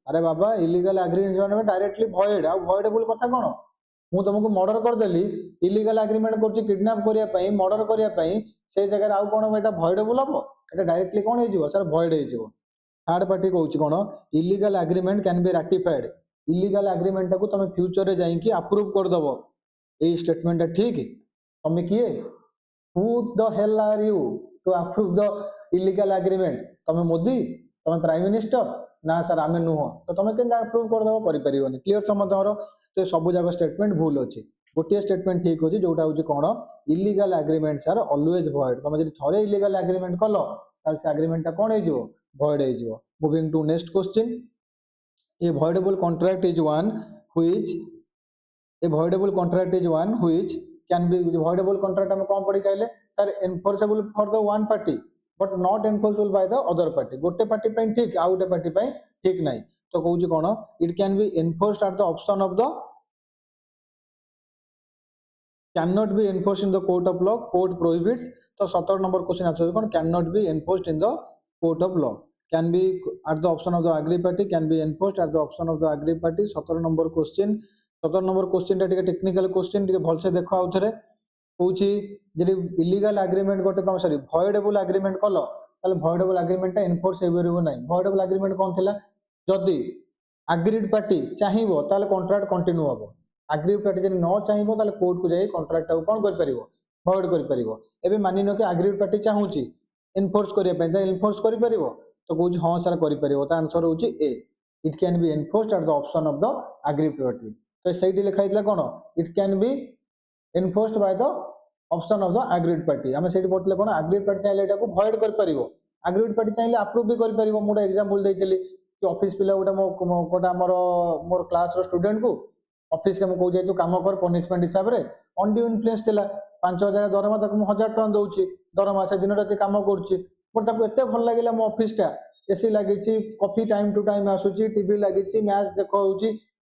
अरे बाबा illegal agreements माने डायरेक्टली void आ voidable कथा कोन मु तुमको मर्डर करदेली इलीगल एग्रीमेंट कर किडनैप करने मर्डर करने से जगह आउ कौन एटा भॉइडेबल हम एटा डायरेक्टली कौन हो सर भॉइड हो थर्ड पार्टी कहूँ कौन illegal agreement can be ratified illegal agreement को तुम फ्यूचर रे जाइए अप्रूव करदेव ये स्टेटमेंट ठीक तुम किए who the hell are you to approve the illegal agreement तुम मोदी तुम प्राइम मिनिस्टर ना सर आम नुह तो तुम के अप्रूव करदेव कर क्लीयर समझ तो सब जाक स्टेटमेंट भूल अच्छी गोटे स्टेटमेंट ठीक अच्छे जोटा हूँ कौन इलीगल एग्रीमेंट्स आर ऑलवेज भॉइड तुम जब थे इलीगल एग्रीमेंट कल से एग्रीमेंट कौन हो भॉइड हो moving to next question a voidable contract is one which can be voidable contract हम कौन पढ़ी कहले sir enforceable for the one party but not enforceable by the other party गोटे पार्टी पे ठीक आउ गोटे पार्टी पे ठीक नहीं तो कहूँ कौन it can be enforced at the option of the cannot be enforced in the court of law court prohibits तो 17 नंबर क्वेश्चन आंसर कौन cannot be enforced in the court of law can be at the option of the aggrieved party can be enforced at the option of the aggrieved party 17 number question 17 number question टा technical question भल से देख आउ थे कहूँ जब illegal agreement गोटे तुम सॉरी भॉइडेबल एग्रीमेंट कल ताले भॉइडेबल एग्रीमेंट एनफोर्स हो पार ना भॉइडेबल एग्रीमेंट कौन थी जदि एग्रीड पार्टी चाहिए ताले कॉन्ट्रैक्ट कंटिन्यू हम एग्रीड पार्टी जब न चाहिए ताले कोर्ट को जाए कॉन्ट्रैक्ट कौन कर भॉइड कर मानि न कि एग्रीड पार्टी चाहूँगी एनफोर्स करने एनफोर्स कर तो कहूँ हाँ सर कर आंसर हूँ A it can be enforced at the option of the agreed party तो सही लिखाई कौन it can be enforced by the option of the agreed party आम से पढ़ते कौन एग्रीड पार्टी चाहिए यहाँ भॉइड कर एग्रीड पार्टी चाहिए अप्रूव भी कर मुझे एग्जांपल देती कि ऑफिस पिला गोटे आमर मोर क्लास स्टूडेंट को ऑफिस के मुझे कहूँ तू कम कर पनिशमेंट हिसाब से अनड्यू इन्फ्लुएंस थिला 5,000 दरमा तक 1,000 टका दूसरी दरमा से दिन राति कम करुच्ची बट एत भल लगे मो ऑफिसटा एसी लगी कॉफी टाइम टू टाइम आसूची टीवी लगी मैच देख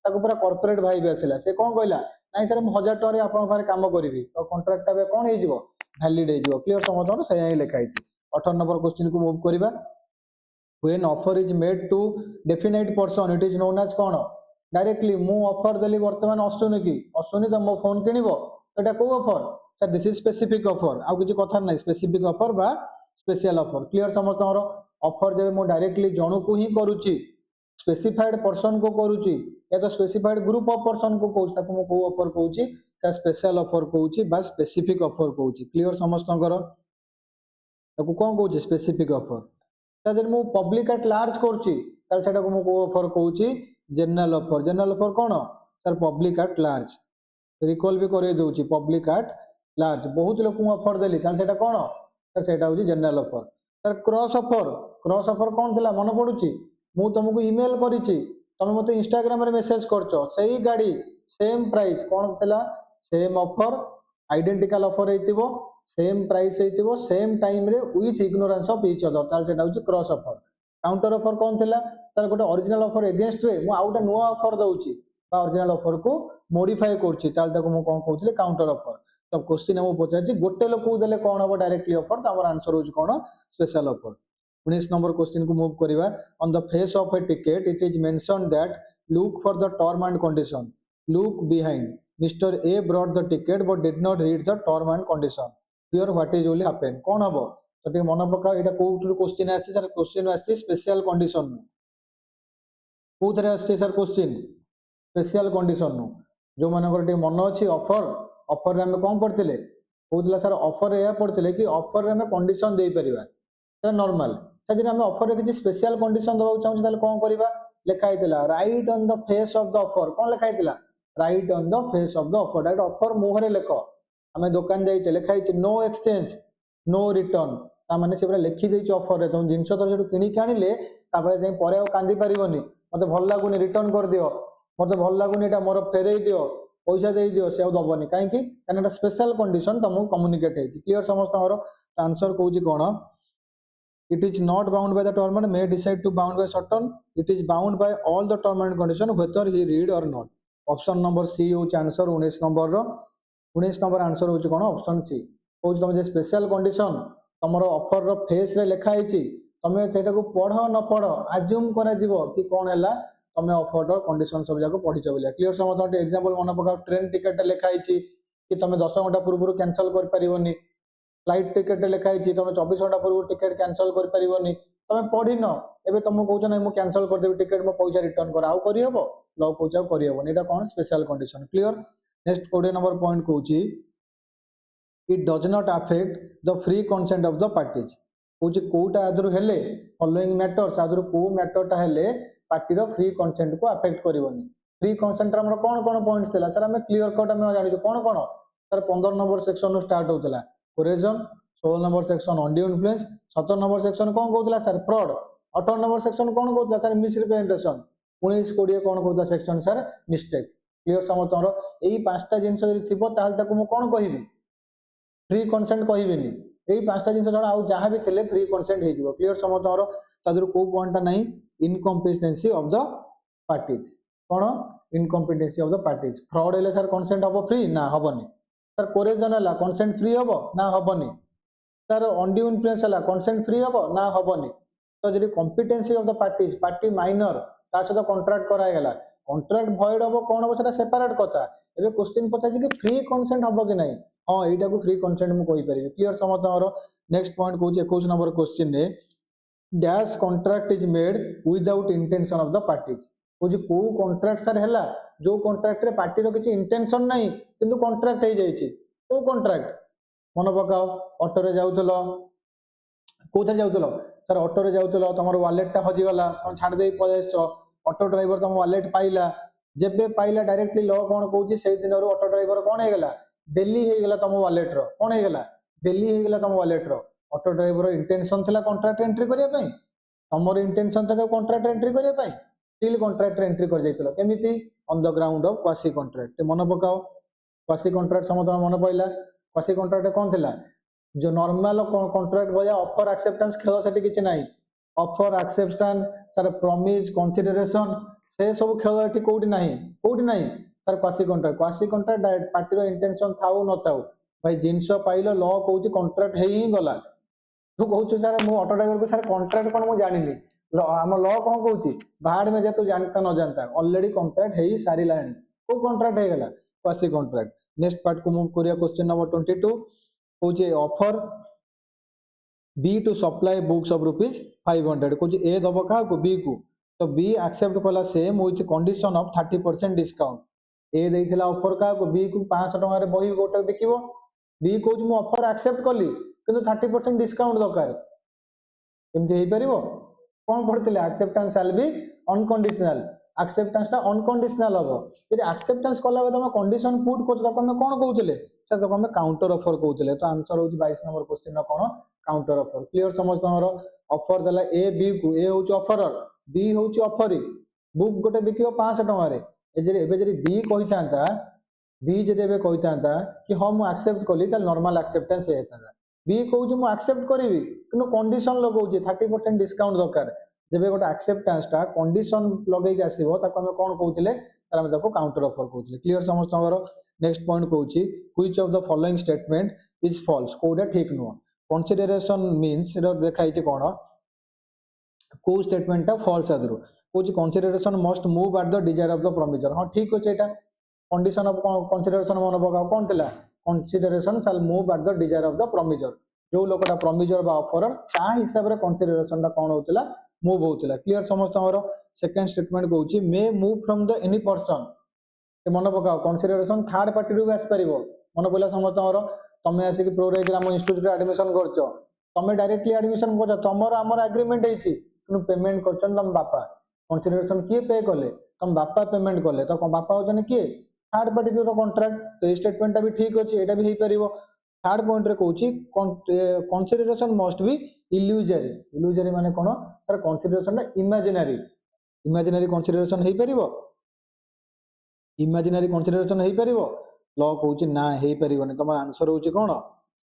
पूरा कॉर्पोरेट भाई भी आसला से कौन कहला ना सर मुझे 1,000 टका आप कम करी तो कॉन्ट्रैक्ट कौन हो वैलिड हो क्लीयर समझ से ही लिखाई 18 नंबर क्वेश्चन को मूव करवा when offer is made to definite person it is known as कौन डायरेक्टली मु ऑफर देली वर्तमान अश्विनी की अश्विनी तो मो फोन किनिबो तो एटा को offer sir this is specific offer आउ किछि कथा नै स्पेसिफिक ऑफर बा स्पेशल ऑफर क्लियर समझ ऑफर जब मु डायरेक्टली जणु को ही करूची स्पेसिफाइड पर्सन को करूची या तो स्पेसिफाइड ग्रुप ऑफ पर्सन को कहूँ ताको मु को ऑफर कहूची सर स्पेशल ऑफर कहूची बा स्पेसिफिक ऑफर कहूची क्लियर समझतर ताको कौन कहूची स्पेसिफिक ऑफर सर जब मु पब्लिक एट लार्ज करूची ताल सेटा को मु को ऑफर कहूची जनरल ऑफर कौन sir public at large recall भी कर दूची पब्लिक एट लार्ज बहुत लोक ऑफर देली ताल सेटा कौन सर सेटा होची general offer sir cross offer कौन थिला मन पड़ुची मु तुमको ईमेल करिची तुम मते इंस्टाग्राम रे मेसेज करछो सही गाड़ी सेम प्राइस कौन थिला सेम ऑफर आइडेंटिकल ऑफर हेतिबो सेम प्राइस हेतिबो सेम टाइम रे with ignorance of each other ताल सेटा होची क्रॉस ऑफर काउंटर ऑफर कौन थिला सर गोटे ओरिजिनल ऑफर एगेंस्ट रे मु आउटा नुआ ऑफर दउची बा ओरिजिनल ऑफर को मॉडिफाई करछि ताल ताको मु कोन कहउथिले काउंटर ऑफर तो क्वेश्चन हम पचार गोटे लोक देले कौन हम डायरेक्टली ऑफर तो आंसर हो कौन स्पेशल ऑफर 19 नंबर क्वेश्चन को मूव करवा on the face of A ticket it is mention that look for the term and condition look behind mister A brought the ticket but did not read the term and condition here what is will happen कौन हम तो टे मन पका एटा कोउटू question आछि sir question आछि special condition कोथरे आछि sir question special condition जो मानकर टे मन अछि ऑफर रे हम कौन पढ़ते कहूला सर ऑफर यह पढ़ते कि ऑफर रे हम कंडीशन दे परिबा सर नॉर्मल सर जब हम ऑफर रे किसी स्पेशल कंडीशन दबा चाहूँ ताले कौन करबा लिखाई थिला right on the face of the offer कौन लिखाई थिला right on the face of the offer direct offer मुहरे लेख आम दुकान जाइए लिखाई नो एक्सचेंज नो रिटर्न ताने से पूरा लिखि देछि ऑफर रे तुम जिंस तो जो किणी आनिले तापर जाई परे कांदी पारिबनी मते भल लागुनी रिटर्न कर दियो मते भल लागुनी एटा मोर फेरई दियो पैसा दे दियो से दबनी कहीं स्पेशल कंडीशन तुमको कम्युनिकेट है क्लियर समस्त आंसर कहूँ कौन it is not bound by the term and may decide to bound by certain it is bound by all the term and condition whether he read or not option number C हूँ answer 19 number answer हूँ कौन option C कहूँ तुम special condition तुम offer face रे लिखाई तुम से पढ़ न पढ़ आज्यूम कर कि कौन है तुम ऑफर कंडीशन सब जाक पढ़ी बोलिए क्लीयर समझ एग्जांपल मन पकाओ ट्रेन टिकेट लिखाई कि तुम 10 घंटा पूर्व कैंसल कर पारिबनी फ्लाइट टिकेट लिखाई तुम 24 घंटा पूर्व टिकेट कैंसल कर पारिबनी तुम पढ़िन एबे तुमको कहउछ ना मु कैंसल कर देबी टिकेट मो पैसा रिटर्न कर आउ करी हबो लॉ कहउछ आउ करी हबो एटा कोन special condition clear next 20 number point कहउछ it does not affect the free consent of the parties कहउछ कोटा आदरु हेले फॉलोइंग मैटर्स आदरु को मैटरटा हेले पार्टी रो फ्री कंसेंट को अफेक्ट करबोनी फ्री कंसेंट रा हमर कोन पॉइंट्स थिला सर हमें क्लियर कट हम जानि कोन सर 15 नंबर सेक्शन नु स्टार्ट होतला coercion 16 number section undue influence 17 number section कौन कहूला सर फ्रॉड 18 नंबर सेक्शन कौन कहूला सर मिसरिप्रेजेंटेशन 19 20 कौन कहूला सेक्शन सर मिस्टेक क्लियर समझ यही पांचटा जिनस जदि थिबो ताल ताकू मु कोन कहिबी फ्री कंसेंट कहिबिनी यही पांचटा जिनस जणा आउ जहां भी थिले फ्री कंसेंट हे जिवो क्लियर समझ तादर को पॉइंटटा नहीं इनकम्पिटेंसी ऑफ द पार्टीज कौन incompetency of the parties fraud हेले सर कंसेंट हबो फ्री ना हबनी सर कोरेजन है कंसेंट फ्री हम ना हेनी सर अंडी इन्फ्लुएंस है कंसेंट फ्री हम ना हेनी तो जब competency of the parties party minor ता सहित कंट्राक्ट करागला कंट्राक्ट भॉइड हम कौन हम से सेपरेट कथा एबे क्वेश्चन पचार कि फ्री कंसेंट हम कि नहीं हाँ यहाँ को फ्री कंसेंट मुझे कहीपरि क्लीयर समझ नेक्स्ट पॉइंट कौन 21 नंबर क्वेश्चन ने dash contract is made without intention of the parties कौन को कॉन्ट्रैक्ट सर है जो कॉन्ट्रैक्ट रे पार्टी रो किछि इंटेंशन नहीं किंतु कॉन्ट्रैक्ट हो जाइए को कॉन्ट्रैक्ट मन पकाओ ऑटो रे जाउतलो कोथे जाउतलो सर ऑटो रे जाउतलो तुम वालेटटा हजिगला तुम छाड़ दे पळेस ऑटो ड्राइवर तुम वालेट पाइला जेबे पाइला डायरेक्टली लॉ कौन कहूँ से दिन ऑटो ड्राइवर कौन होगा डेली होगा तुम वालेट रो कौन होगा डेली होगा तुम वालेट रो ऑटो ड्राइवर इंटेंशन थिला कॉन्ट्रैक्ट एंट्री करिया पई तुमर इंटेंशन था कॉन्ट्रैक्ट एंट्री करिया पई स्टिल कॉन्ट्रैक्ट एंट्री कर जाइतलो केमिति on the ground of quasi contract मन पकाओ क्वासी कॉन्ट्रैक्ट समझ मन पइला क्वासी कॉन्ट्रैक्ट कौन थिला जो नॉर्मल कॉन्ट्रैक्ट भया ऑफर एक्सेप्टेंस खेल सेठी किछि नाही offer acceptance sir promise consideration से सब खेल एठी कोठी नाही sir quasi contract direct party रो इंटेंशन थाउ न थाउ भाई जिंस पाइलो लॉ कहूची कॉन्ट्रैक्ट हे ही गला तू कहूछु सर मु ऑटो ड्राइवर को सर कॉन्ट्रैक्ट कोन मु जानिनी आम लॉ कौन कहूची बाहर में जे तू जानता न जानता ऑलरेडी कॉन्ट्रैक्ट हे ही सारी लाणी को कॉन्ट्रैक्ट हे गला क्वासी कॉन्ट्रैक्ट नेक्स्ट पार्ट को मूव करिया क्वेश्चन नंबर 22 कहूची offer B to supply books of rupees 500 कहूची ए दबो का को बी को तो बी एक्सेप्ट कला same with condition of 30% discount A देइथिला ऑफर का को बी को 500 टका रे बही गोटे बिकिबो बी कहूची मु ऑफर एक्सेप्ट कली किंतु 30% डिस्काउंट दरकार एमति हेइ परिबो कौन पढ़ते acceptance shall be unconditional acceptance टा अनकंडीशनल हम यदि एक्सेप्टेंस कला तुम कंडीशन पुट कर कौन कहते सर तुम काउंटर ऑफर कहते तो आंसर हूँ 22 नंबर क्वेश्चन कौन काउंटर ऑफर क्लियर समझ तुम ऑफर देला ए बी को ए हूँ ऑफरर बी हूँ ऑफरी बुक गोटे बिक 500 टकर बी कही था बी जब कही था कि हाँ मुझे एक्सेप्ट कली नॉर्मल एक्सेप्टेंस होता बी कहूँ मुझे एक्सेप्ट करी कि कंडीशन लगाऊँ 30% डिस्काउंट दरकार जब गोटे एक्सेप्टेंस टा कंडीशन लगे आसो कौन कहते काउंटर ऑफर कहते क्लियर समझ नेक्स्ट पॉइंट कहूँ which of the following statement is false कोडा ठीक नुह कंसीडरेशन मीन्स देखाई कौन को स्टेटमेंट टा फॉल्स आदर कहूँ consideration must move at the desire of the promisor हाँ ठीक अच्छे यहाँ कंडीशन ऑफ कंसीडरेशन मन पकाओ कौन थिला consideration shall move at the desire of the promisor जो लोकटा प्रोमिजर बा ऑफरर ता हिसाब रे कंसीडरेशन टा कौन होतिला मूव होतिला क्लियर समझ सेकंड स्टेटमेंट कहूँ मे move from the any person मन पकाओ कंसीडरेशन थर्ड पार्टी रू आस पार मन पड़ा समझ तुम आसिक प्रोरेज आम इन्स्टिट्यूट एडमिशन कर तुम डायरेक्टली एडमिशन कर तुमर आमर एग्रीमेंट हो पेमेंट कर तुम बापा कंसीडरेशन किए पे कले तुम बापा पेमेंट कले तो बापा होचन किए थर्ड पार्टी जो कंट्राक्ट तो ये स्टेटमेंट भी ठीक अच्छे यहाँ भी हो पार थर्ड पॉइंट रे कहूँ कंसीडरेशन मस्ट बी इल्यूजरी माने कौन sir consideration imaginary imaginary consideration हो पार इमेजिनरी कंसीडरेशन हो पार लॉ कहूँ ना हो पार तुम आंसर हूँ कौन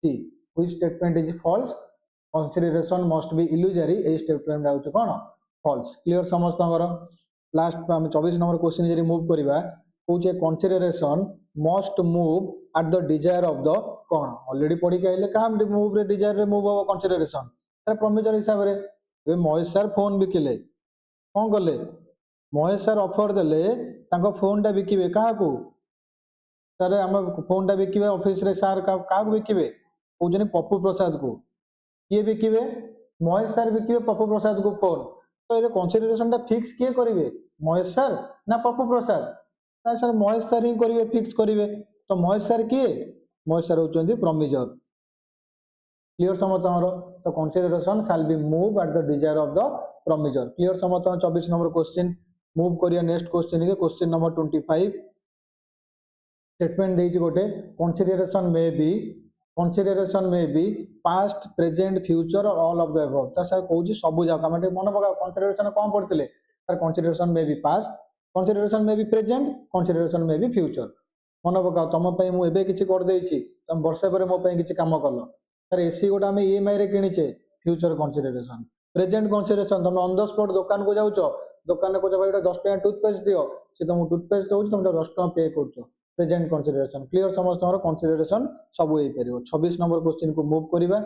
सी which statement is false consideration must be illusory a statement हूँ कौन फॉल्स क्लियर समझ लास्ट आम 24 नंबर क्वेश्चन जब मूव करवा कहूँ consideration must move at the desire of the कौन ऑलरेडी पढ़ी के क्या मूव रे डिजायर रे मूव हम कंसीडरेशन सर प्रोमिजर हिसाब से महेश सर फोन बिकिले कौन कले महेश सर ऑफर देले तांको फोनटा बिकिबे काहाकू सर आम फोनटा बिकिबे ऑफिस रे सर का बिकिबे कहउछनी पप्पू प्रसाद को किए बिकिबे महेश सर बिकिबे पप्पू प्रसाद को फोन तो ये कंसीडरेशन टा फिक्स किए करिवे महेश सर ना पप्पू प्रसाद ना सर महेश सर ही करिवे फिक्स करिवे तो महेश सर किए महेश सर होचंदी प्रोमिजर क्लियर समतमरो तो consideration shall be move at the desire of the promiser clear समतम 24 नंबर क्वेश्चन मूव करिया नेक्स्ट क्वेश्चन के क्वेश्चन नंबर 25 स्टेटमेंट देइछि गोटे consideration may be past present future और ऑल ऑफ द अबव त sir कहउछि सब जाक हम मन पका कंसीडरेशन कोन पढितले sir consideration may be past consideration may be present consideration may B future मन पका तुम पई मु एबे किछि कर देइछि तुम वर्षे पर मो पई किछि काम करलो सर एसी गोटा हम ईएमआई रे किनिचे फ्यूचर कंसीडरेशन प्रेजेंट कंसीडरेशन तुम ऑन द स्पॉट दुकान को जाउछो दुकान को भाई 10 टका टूथपेस्ट दियो से तुम टूथपेस्ट दउछ तुम 10 टका पे करछो प्रेजेंट कंसीडरेशन क्लियर समस्त कंसीडरेशन सब हो परिबो 26 नंबर क्वेश्चन को मूव करिबा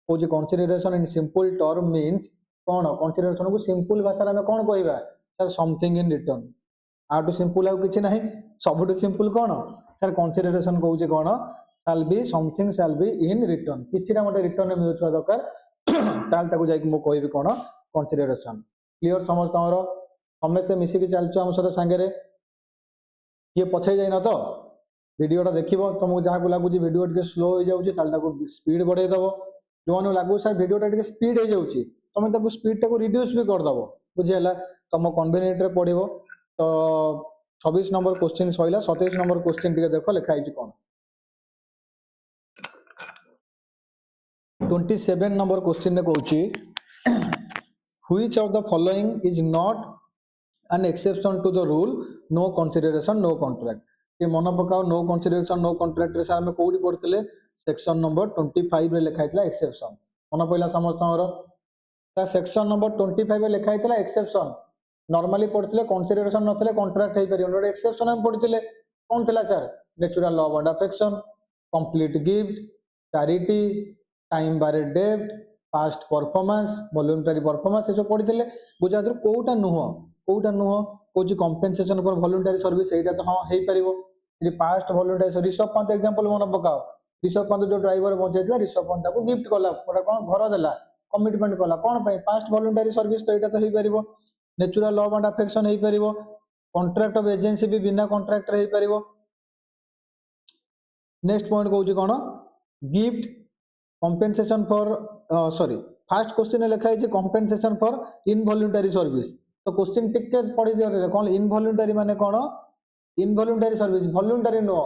होजे consideration in simple term means कोन कंसीडरेशन को सिंपल भाषा में कोन कहबा सर समथिंग इन रिटर्न आटू सिंपल आउ किछि नाही सबटू सिंपल कोन सर कंसीडरेशन कहउजे कोन shall be something shall be in return किछिरा मते रिटर्न मिलुथवा दरकार ताल ताको जाई मो कहबी कोन कंसीडरेशन क्लियर समस्त समस्त मिसी के चलचो हम सर संगे रे ये पछे जाई न तो वीडियोटा देखिबो तुमको जहाँ को लागुची वीडियो टिके स्लो हो जाउची ताल ताको स्पीड बढ़ाई दबो जोन लागु सर वीडियोटा टिके स्पीड हो जाउची तुम ताको स्पीड टाको रिड्यूस भी कर दबो बुझियला तुम कन्वीनियंट रे पढिबो तो 26 नंबर क्वेश्चन सइला 27 नंबर क्वेश्चन टिके देखो लिखा हिची कोन 27 नंबर क्वेश्चन ने कहउची which of the following is not an exception to the rule no consideration no contract ये मन पकाओ नो कंसीडरेशन नो कॉन्ट्रैक्ट रे सर हम कोडी पढतले सेक्शन नंबर 25 रे लिखा हितला एक्सेप्शन मन पहिला समस्तमरो ता सेक्शन नंबर 25 रे लिखा हितला एक्सेप्शन नॉर्मली पढतले कंसीडरेशन नथले कॉन्ट्रैक्ट हे परियो नोट एक्सेप्शन हम पढतले कोन थिला sir natural love and affection complete gift charity time barred डेब्ट पास्ट परफॉर्मेंस वॉलंटरी परफॉर्मेंस जो पढतले बुझादर कोउटा नुह कोची कंपेंसेशन फॉर वॉलंटरी सर्विस एटा तो हां हे परिबो जे past voluntary Rishabh Pant example मन पकाओ ऋषभ पंत जो ड्राइवर पहुंचैतला ऋषभ पंत को गिफ्ट कला ओटा कोन घर देला कमिटमेंट कला कोन पई पास्ट वॉलंटरी सर्विस तो एटा तो हे परिबो नेचुरल लव एंड अफेक्शन हे परिबो कॉन्ट्रैक्ट ऑफ एजेंसी भी बिना कॉन्ट्रैक्ट रे हे परिबो नेक्स्ट पॉइंट कहउची कोन gift compensation for sorry first question लिखा है कंपेंसेशन फॉर इनवॉलंटरी सर्विस तो क्वेश्चन टिके पढ़ी दियो कौन इनवॉलंटरी माने कौन involuntary service voluntary no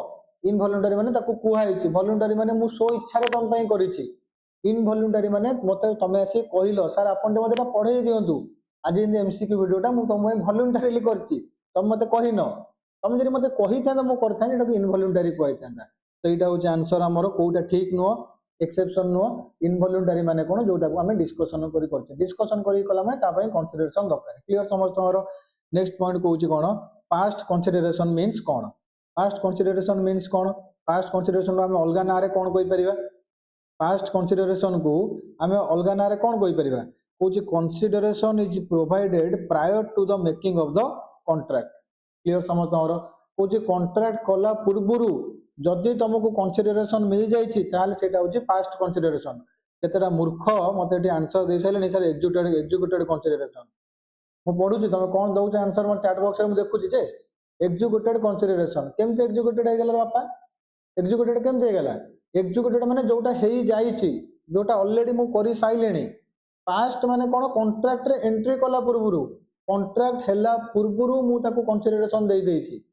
involuntary माने ताको कुहा हिची वॉलंटरी माने मु सो इच्छा रे तम पई करिछि इनवॉलंटरी माने मते तमे आसी कहिलो सर आपन मते पढ़ेई दियंतु आज इन एमसीक्यू वीडियोटा मु तम वॉलंटरीली करछि तम मते कहिनो तम जरी मते कहिता मु करथान एटा इनवॉलंटरी कहितांदा तो एटा होची आंसर हमरो कोउटा ठीक नो एक्सेप्शन नो इनवॉलंटरी माने कोन जोटा को हमें डिस्कशन करी करछे डिस्कशन करी कला माने ता पई कंसीडरेशन दरकार क्लियर समस्त हमरो नेक्स्ट पॉइंट कहउची कोन पास्ट कंसीडरेशन मींस कोन पास्ट कंसीडरेशन मींस कोन पास्ट कंसीडरेशन हम अलगा नारे कोन कहि परिबा पास्ट कंसीडरेशन को हम अलगा नारे कोन कहि परिबा कहउची consideration is provided prior to the making of the contract clear समस्त हमरो कहउची कॉन्ट्रैक्ट कला पूर्वरु जदि तुमको कंसीडरेशन मिल जाइछि ताले सेटा होची पास्ट कंसीडरेशन केतेरा मूर्ख मते एटी आंसर दे साइले नै सर एग्जीक्यूटेड कंसीडरेशन मु पढुछि तुम कोन दउछ आंसर मन चैट बॉक्स रे मु देखुछि जे एग्जीक्यूटेड कंसीडरेशन केमते एग्जीक्यूटेड हे गेला बापा एग्जीक्यूटेड केमते हे गेला एग्जीक्यूटेड माने जोटा हेई जाइछि जोटा ऑलरेडी मु करि साइलेनी पास्ट माने कोन कॉन्ट्रैक्ट रे एंट्री कला पूर्वरु कॉन्ट्रैक्ट हेला पूर्वरु मु ताको कंसीडरेशन देई देइछि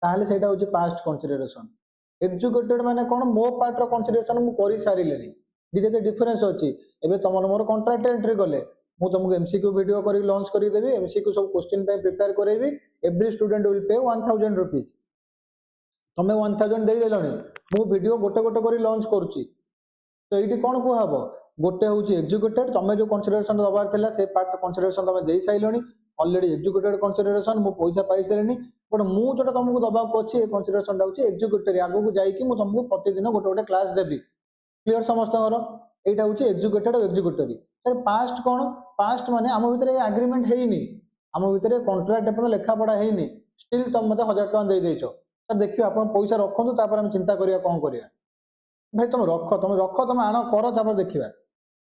ताले सेटा होची पास्ट कंसीडरेशन एग्जीक्यूटेड माने कोन मो पार्ट रो कंसीडरेशन मु करि सारिलेनी दिजे डिफरेंस अछि एबे तमन मोर कॉन्ट्रैक्ट एंट्री गले मु तुमको एमसीक्यू वीडियो करी लॉन्च करी देबी एमसीक्यू सब क्वेश्चन पे प्रिपेयर करेबी every student will pay 1000 rupees तमे 1000 देई देलनी मु वीडियो गोटे गोटे करी लॉन्च करूची तो एटी कोन को हबो गोटे होची एग्जीक्यूटेड तमे जो कंसीडरेशन दबार थिला से पार्ट कंसीडरेशन तमे देई साइलनी ऑलरेडी एग्जीक्यूटेड कंसीडरेशन मु पैसा पाई साइलनी बट मु जोटा तुमको दबा पछि ए कंसीडरेशन डाउची एग्जीक्यूटेड आगो को जाई कि मु तुमको प्रतिदिन गोटे गोटे क्लास देबी क्लियर समस्त हमरो एटा होची एग्जीक्यूटेड और एग्जीक्यूटरी सर पास्ट कोन पास्ट माने हम भीतर ए एग्रीमेंट हेइनी आम भितर कंट्राक्ट एपर्यंत लेखा पढ़ा है स्टिल तुम मत 1000 टका दे देछ सर देखिए आप पैसा रखु तापर चिंता करिया कौन करिया भाई तुम रख तुम आण कर तापर देखिए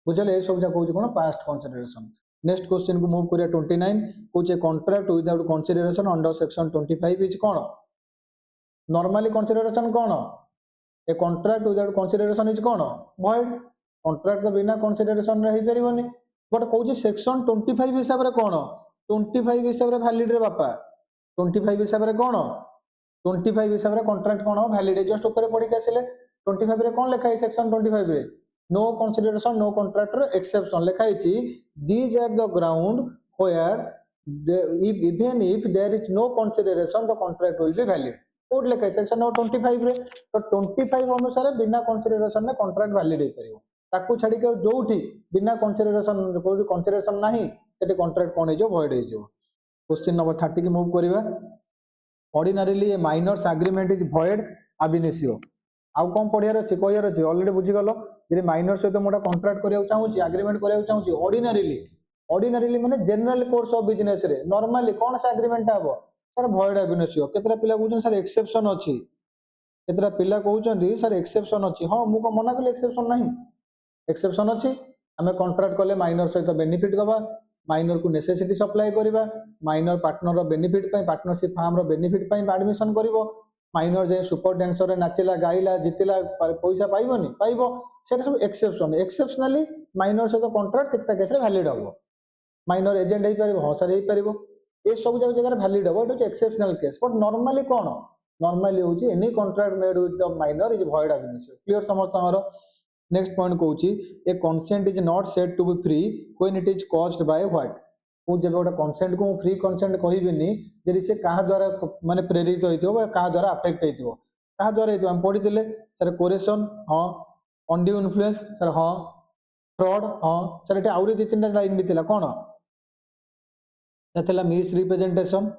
बुझे ये सब कौन कौन पास्ट कंसिडरेशन नेक्स्ट क्वेश्चन को मूव करिया 29 कौचे contract without consideration under section 25 is कौन नॉर्मली कंसिडरेशन कौन a contract without consideration is कौन भॉइड कॉन्ट्रैक्ट तो बिना कंसिडरेशन रे परिबनी बट कौचे सेक्शन 25 हिसाब रे कौन 25 हिसाब रे वैलिड रे बापा 25 हिसाब रे कौन 25 हिसाब रे कॉन्ट्रैक्ट कौन वैलिड जस्ट ऊपर पढ़ी के आसिले 25 रे कौन लिखा है सेक्शन 25 रे no consideration no contractor exception लिखा है these are the ground where even if there is no consideration the contract will be valid code लिखा है सेक्शन नंबर 25 रे तो 25 अनुसार बिना कंसिडरेशन में कॉन्ट्रैक्ट वैलिड हो परियो ताकू छाड़ी के जोठी बिना कंसिडरेशन कोई कंसिडरेशन नाही सेटे कॉन्ट्रैक्ट कोन हो वॉइड हो क्वेश्चन नंबर 30 की मूव करिवा ordinarily a minor's agreement is void ab initio आउ कौन पढ़ियार अच्छे कहियार अच्छे ऑलरेडी बुझीगल जे माइनर सहित मोटा कॉन्ट्रैक्ट करिया चाहूची एग्रीमेंट करिया चाहूची ऑर्डिनरीली माने जनरल कोर्स ऑफ बिजनेस रे नॉर्मली कौन सा एग्रीमेंट हबो सर वॉइड ab initio केतरा पिला कहउछन सर एक्सेप्शन अछि केतरा पिला कहउछन सर एक्सेप्शन अछि हां मु को मना कले एक्सेप्शन नाही एक्सेप्शन अछि हमें कॉन्ट्रैक्ट कले माइनर सहित बेनिफिट दबा माइनर को नेसेसिटी सप्लाई करिबा माइनर पार्टनर रो बेनिफिट पई पार्टनरशिप फार्म रो बेनिफिट पई एडमिशन करिवो माइनर जे सुपर डांसर रे नाचिला गाइला जितिला पैसा पाइबोनी पाइबो सेटा सब एक्सेप्शनली माइनर सहित कॉन्ट्रैक्ट केतरा केस रे वैलिड हबो माइनर एजेंट हे परिबो हां सर हे परिबो ए सब जगह वैलिड हबो it is exceptional case but normally कौन नॉर्मली होची any contract made with the minor is void ab initio clear समझ नेक्स्ट पॉइंट कहूची a consent is not said to be free when it is caused by what को जब गोटे consent को free consent कहबिनी जदि से कहा द्वारा माने प्रेरित होइतो बा कहा द्वारा अफेक्ट होइतो कहा द्वारा होइतो हम पढ़ी दिले सर कोरेशन हां अनड्यू इन्फ्लुएंस सर हां फ्रॉड हां सर एटा आउरी दि तीनटा लाइन बितिला कोन एथला मिस रिप्रेजेंटेशन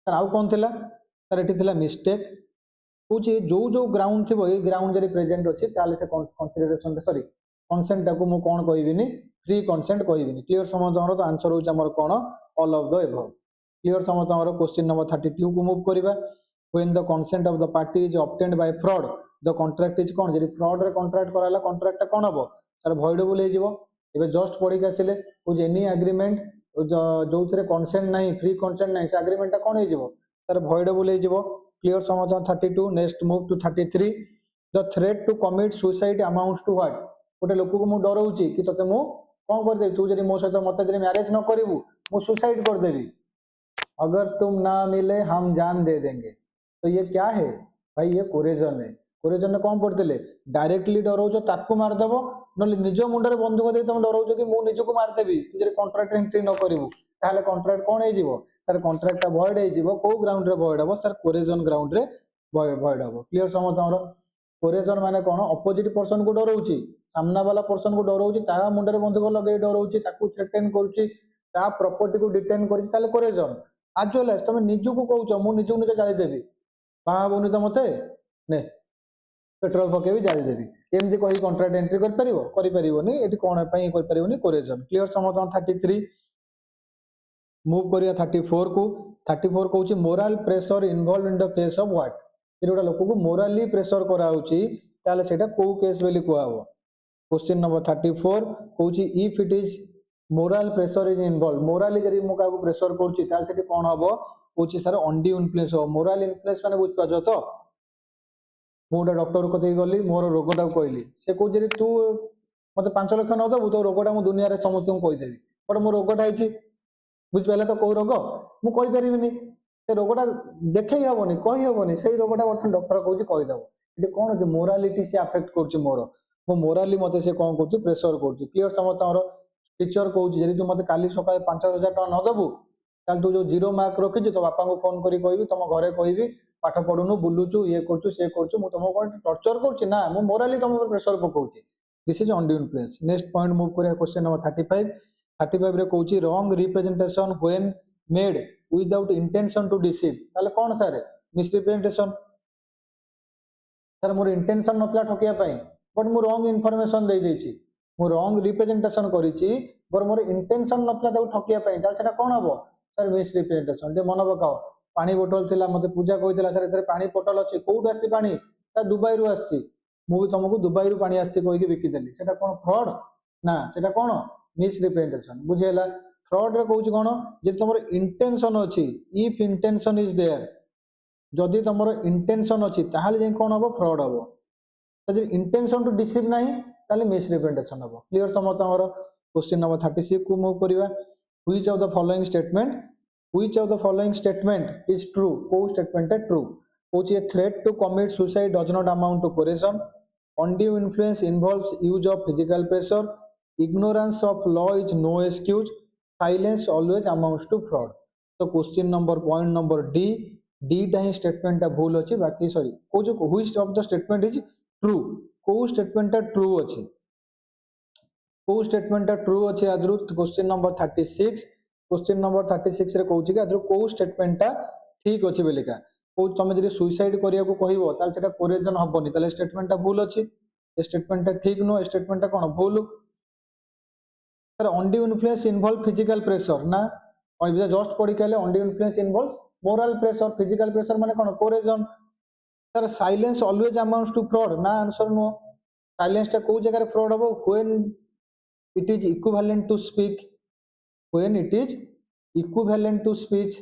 सर आउ कोन थिला सर एठी थिला मिस्टेक पूछे जो जो ग्राउंड थी ये ग्राउंड जरी प्रेजेंट अछि ताले से कंसीडरेशन सॉरी कंसेंट टाको मु कोन कहबिनी फ्री कंसेंट कहबिनी क्लियर समझ हमर तो आंसर होछ हमर कोन all of the above clear समझ हमर क्वेश्चन नंबर 32 को मूव करिबा when the consent of the party is obtained by fraud the contract is कोन जरी फ्रॉड रे कॉन्ट्रैक्ट कराला कॉन्ट्रैक्ट कोन हबो सर वॉइडेबल हे जिवो एबे जस्ट पढी के आसिले कुछ एनी एग्रीमेंट जो थरे कंसेंट नाही फ्री कंसेंट नाही से एग्रीमेंट कोन हे जिवो सर वॉइडेबल हे जिवो क्लियर समझ 32 next move to 33 the threat to commit suicide amounts to what गोटे लोक को मु डराउची कि तते मु कोन कर दे तू जरी मो सहित मते जरी मैरिज न करिवु मु सुसाइड कर देबी अगर तुम ना मिले हम जान दे देंगे तो ये क्या है भाई ये कोरेजन है कोरेजन ने कौन पड़ते डायरेक्टली डराउछ ताकू मार देबो न निज मुंडरे बंदूक दे तुम डराउछ कि मु निज को मार देबी तू जरी कॉन्ट्रैक्ट एंट्री न करिवु ताले कॉन्ट्रैक्ट कोन हे जीवो सर कॉन्ट्रैक्ट वॉइड हे जीवो को ग्राउंड रे वॉइड हबो सर कोरेजन ग्राउंड रे वॉइड हबो क्लियर समझ हमर कोरेजन माने कोन अपोजिट पर्सन को डराउची सामना वाला पर्सन को डराउची ता मुंडरे बंदूक लगे डराउची ताकू थ्रेटन करूची ता प्रॉपर्टी को डिटेन करूची ताले कोरेजन आजुअल तुम निजु को कहउछ मु निजु निज जाई देबी बाहाबोनी तो मते ने पेट्रोल पके भी जाई देबी एमदी कहि कॉन्ट्रैक्ट एंट्री करि परिबोनी एटी कोन पई करि परिबोनी कोरेजन क्लियर समझ 33 मूव करिया 34 को 34 कहउची moral pressure involve in the case of what जेटा लोक को मोरली प्रेशर कराउची ताले सेटा को केस बेली कोआबो क्वेश्चन नंबर 34 कहउची if it is moral pressure is involve morally जरी मो का प्रेशर करची ताले सेटी कोन हबो कहउची सर अनड्यू इन्फ्लुएंस हो मोरल इन्फ्लुएंस माने बुझ पाजो तो मोटा डॉक्टर को देई गली मोर रोगटा कहली से कहउ जरी तू मते 5 लाख न दबु तो रोगटा मु दुनिया रे समस्त को कहि देबी बट मो रोगटा आइची बुझ पाले तो को रोग मु कहि परिबिनी से रोगटा देखै हबोनी कहि हबोनी सेही रोगटा वर्तन डॉक्टर कहउची कहि दबो इते कोन जे मोरालिटी से अफेक्ट करची मोर मो मोराली मते से कोन करची प्रेशर करची क्लियर समझ हमर टीचर कहउची जरी तू मते काली सकाळे 5000 टका न दबु ताल तू जो 0 मार्क रखिछु तो बापा को फोन करी कहबी तुम घरे कहबी पाठ पढुनु बुलुचु ये करचु से करचु मु तुम को टॉर्चर करची ना मु मोराली तुम पर प्रेशर पकाउची this is undue influence next point move करिया क्वेश्चन नंबर 35 रे कहउची wrong representation when made without intention to deceive ताले कोन सर मिसरिप्रेजेंटेशन सर मोर इंटेंशन नतला ठकिया पई बट मु रॉन्ग इन्फॉर्मेशन दे देछि मु रॉन्ग रिप्रेजेंटेशन करिछि बर मोर इंटेंशन नथला ताको ठकिया पई ताल सेटा कोन हबो सर मिसरिप्रेजेंटेशन जे मन पकाओ पानी बोतल थिला मते पूजा कहितला सर एथरे पानी बोतल अछि कोउड आसी पानी ता दुबई रु आसी मु भी तुमको दुबई रु पानी आसी कहि के बिकी देली सेटा कोन फ्रॉड ना सेटा कोन मिसरिप्रेजेंटेशन बुझेला फ्रॉड रे कहूची कोन जे तुमर इंटेंशन अछि इफ इंटेंशन इज देयर जदि तुमर इंटेंशन अछि ताहाले जे कोन हबो फ्रॉड हबो जदि इंटेंशन टू डिसीव नाही ताले मिसरिप्रेजेंटेशन हबो क्लियर समझ हमर क्वेश्चन नंबर 36 को मूव करिवा which of the following statement Which of the following statement is true? को statement है true? Kochi a threat to commit suicide does not amount to coercion. Undue influence involves use of physical pressure. Ignorance of law is no excuse. Silence always amounts to fraud. तो question number point number D D टा ही statement टा भूल अछि बाकी sorry को जो which of the statement is true? को statement टा true अछि को statement टा true अछि आदरु question number 36 क्वेश्चन नंबर 36 रे कहूची कि को स्टेटमेंट टा ठीक अछि बेलिका को तमे जदि सुसाइड करिया को कहिवो ताल सेटा कोरेजन हबोनी ताले स्टेटमेंट टा भूल अछि स्टेटमेंट टा ठीक नो स्टेटमेंट टा कोन भूल sir undue influence involve physical pressure ना और बिजा जस्ट पढी केले undue influence involve moral pressure physical pressure माने कोन coercion sir silence always amounts to fraud ना आंसर नो साइलेंस टा को जगह रे फ्रॉड हबो when it is equivalent to speak when it is equivalent to speech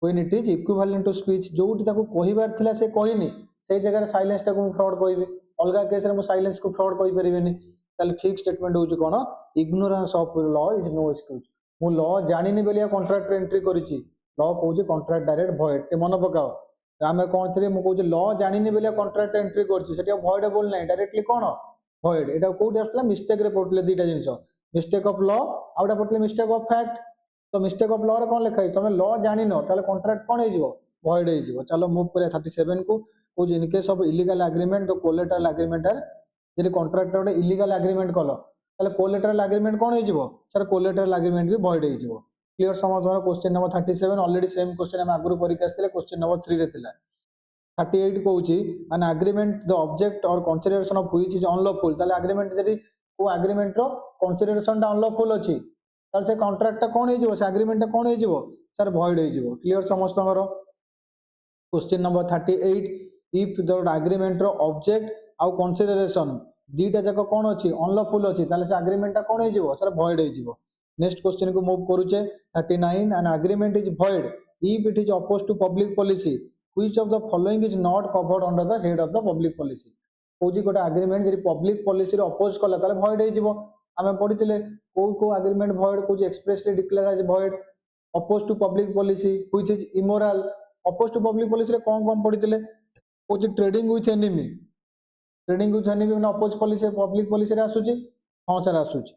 when it is equivalent to speech जोटी ताको कहिबार थिला से कहिनी से जगह रे साइलेंस टा को फ्रॉड कहिबे अलगा केस रे मो साइलेंस को फ्रॉड कहि परिबेनी ताले ठीक स्टेटमेंट होउची कोन ignorance of law is no excuse मो लॉ जानिनी बेलिया कॉन्ट्रैक्ट एंट्री करिछि लॉ कहूची कॉन्ट्रैक्ट डायरेक्ट भॉइड ते मन पकाओ आमे कोन थिले मो कहूची लॉ जानिनी बेलिया कॉन्ट्रैक्ट एंट्री करिछि सेटा भॉइडेबल नै डायरेक्टली कोन भॉइड एटा कोउटी आसला मिस्टेक रे पडले दीटा जिंस मिस्टेक ऑफ लॉ आउटा पडले मिस्टेक ऑफ फैक्ट तो मिस्टेक ऑफ लॉ रे कोन लिखाई तमे लॉ जानि न ताले कॉन्ट्रैक्ट कोन हे जिवो भॉइड हे जिवो चलो मूव करे 37 को कुछ इन केस ऑफ इलीगल एग्रीमेंट तो कोलेटरल एग्रीमेंट है यदि कॉन्ट्रैक्ट ओटे इलीगल एग्रीमेंट कलो ताले कोलेटरल एग्रीमेंट कोन हे जिवो सर कोलेटरल एग्रीमेंट भी भॉइड हे जिवो क्लियर समझ हो question number 37 already same question हम आगुर परीक्षा आस्थिले क्वेश्चन नंबर 3 रे थिला 38 कहूची एन एग्रीमेंट द ऑब्जेक्ट और consideration of which is unlawful ताले एग्रीमेंट जदि को एग्रीमेंट रो कंसीडरेशन टा अनलॉफुल अछि ताले से कॉन्ट्रैक्ट टा कोन हे जिवो से एग्रीमेंट टा कोन हे जिवो सर भॉइड हे जिवो क्लियर समस्त हमरो question number 38 if the agreement रो ऑब्जेक्ट आउ कंसीडरेशन दीटा जाक कोन अछि अनलॉफुल अछि ताले से एग्रीमेंट टा कोन हे जिवो सर भॉइड हे जिवो नेक्स्ट क्वेश्चन को मूव करूचे 39 an agreement is void if it is oppose to public policy which of the following is not covered under the head of the public policy कोजी गोटे एग्रीमेंट जदि public policy रे oppose कला ताले भॉइड हे जिवो आमे पढितिले को एग्रीमेंट भॉइड को expressly declare as void oppose to public policy which is immoral oppose to public policy रे कोन पढितिले को ट्रेडिंग विथ एनिमी माने अपोज पॉलिसी पब्लिक पॉलिसी रे आसुची हां सर आसुची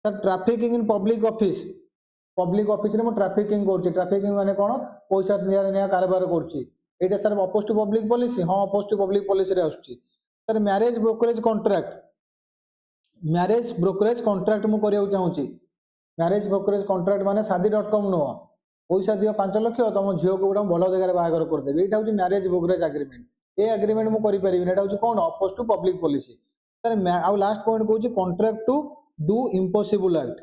sir trafficking in public office रे मो ट्रैफिकिंग करछि ट्रैफिकिंग माने कोन पैसा निया कारोबार करछि एटा sir oppose to public policy हां अपोज टू पब्लिक पॉलिसी रे आसुची सर मैरिज ब्रोकरेज कॉन्ट्रैक्ट मु करिया चाहूची मैरिज ब्रोकरेज कॉन्ट्रैक्ट माने शादी.com नो पैसा दियो 5 लाख तुम झियो को गोटा भल जगह बाहागर कर देबे एटा होची marriage brokerage agreement a agreement मु करि परिबिन एटा होची कोन oppose to public policy sir आ लास्ट पॉइंट कहूची contract to do impossible act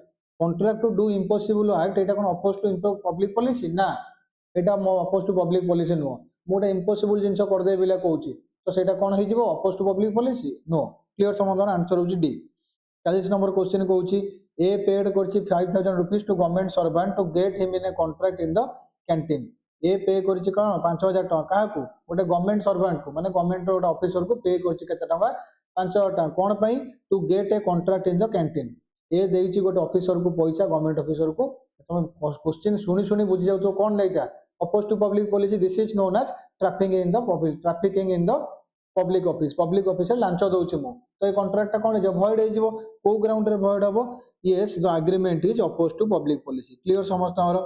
एटा कोन अपोज टू पब्लिक पॉलिसी ना एटा मो oppose to public policy no मोटा इम्पॉसिबल जिंस कर दे बिला कहूची तो सेटा कोन हे जिवो oppose to public policy no clear समाधान आंसर होची डी 40 नंबर क्वेश्चन कहूची ए पेड करची 5000 rupees to government servant to get him in a contract in the canteen A pay करची कोन 5000 टका काहा को गोटे गवर्नमेंट सर्वेंट को माने गवर्नमेंट रो ऑफिसर को पे करची केते टका 5000 टका कोन पई to get a contract in the canteen A देइची गोटे ऑफिसर को पैसा गवर्नमेंट ऑफिसर को तुम क्वेश्चन सुनी बुझी जाउ तो कोन लेटा oppose to public policy this is known as trafficking in the public office लांच दउछि मु तो ए कॉन्ट्रैक्ट कोन जे भॉइड हे जिवो को ग्राउंड रे भॉइड हबो yes the agreement is oppose to public policy clear समस्त हमर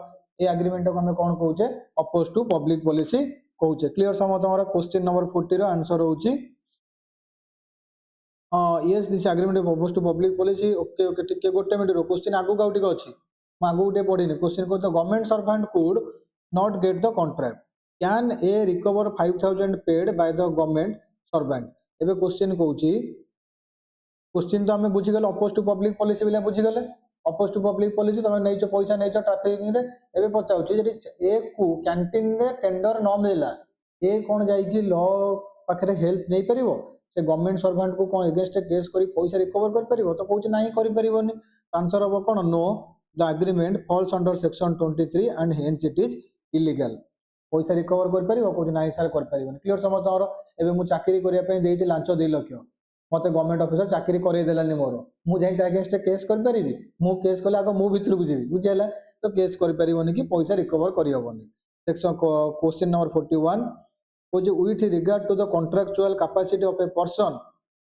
ए एग्रीमेंट को हम कोन कहूचे अपोज टू पब्लिक पॉलिसी कहूचे क्लियर समस्त हमर क्वेश्चन नंबर 40 रो आंसर होउची yes this agreement oppose to public policy okay टिके गोटे मिनिट रो क्वेश्चन आगु गाउटी अछि म आगु गोटे पढिने क्वेश्चन को the government servant could not get the contract can a recover 5000 paid by the government servant एबे क्वेश्चन कहूची क्वेश्चन तो आम बुझीगले अपोज टू पब्लिक पॉलिसी बेले बुझीगले अपोज टू पब्लिक पॉलिसी तुम नहीं पैसा नहीं ट्राफिक रे एबे पचाउछि ए को कैंटीन रे टेंडर न मिलला ए कौन जाइए लॉ पाखे हेल्प नहीं पार से गवर्नमेंट सर्वेंट को कौन एगेंस्ट केस कर पैसा रिकवर कर तो कौन ना कर आंसर हम कौन know the agreement falls under section 23 and hence it is illegal पैसा रिकवर कर कौन ना सर कर क्लियर समझ एवं मुझे चाकरी करने लांच 2 लाख मत गवर्नमेंट ऑफिसर चाकरी करदेलानी मोर मुझे अगेंस्ट केस करी मु केस कले आगे मु भितर को जी बुझीगला तो केस करें कि पैसा रिकवर करहबनी section question number 41 with regard to the contractual capacity of a person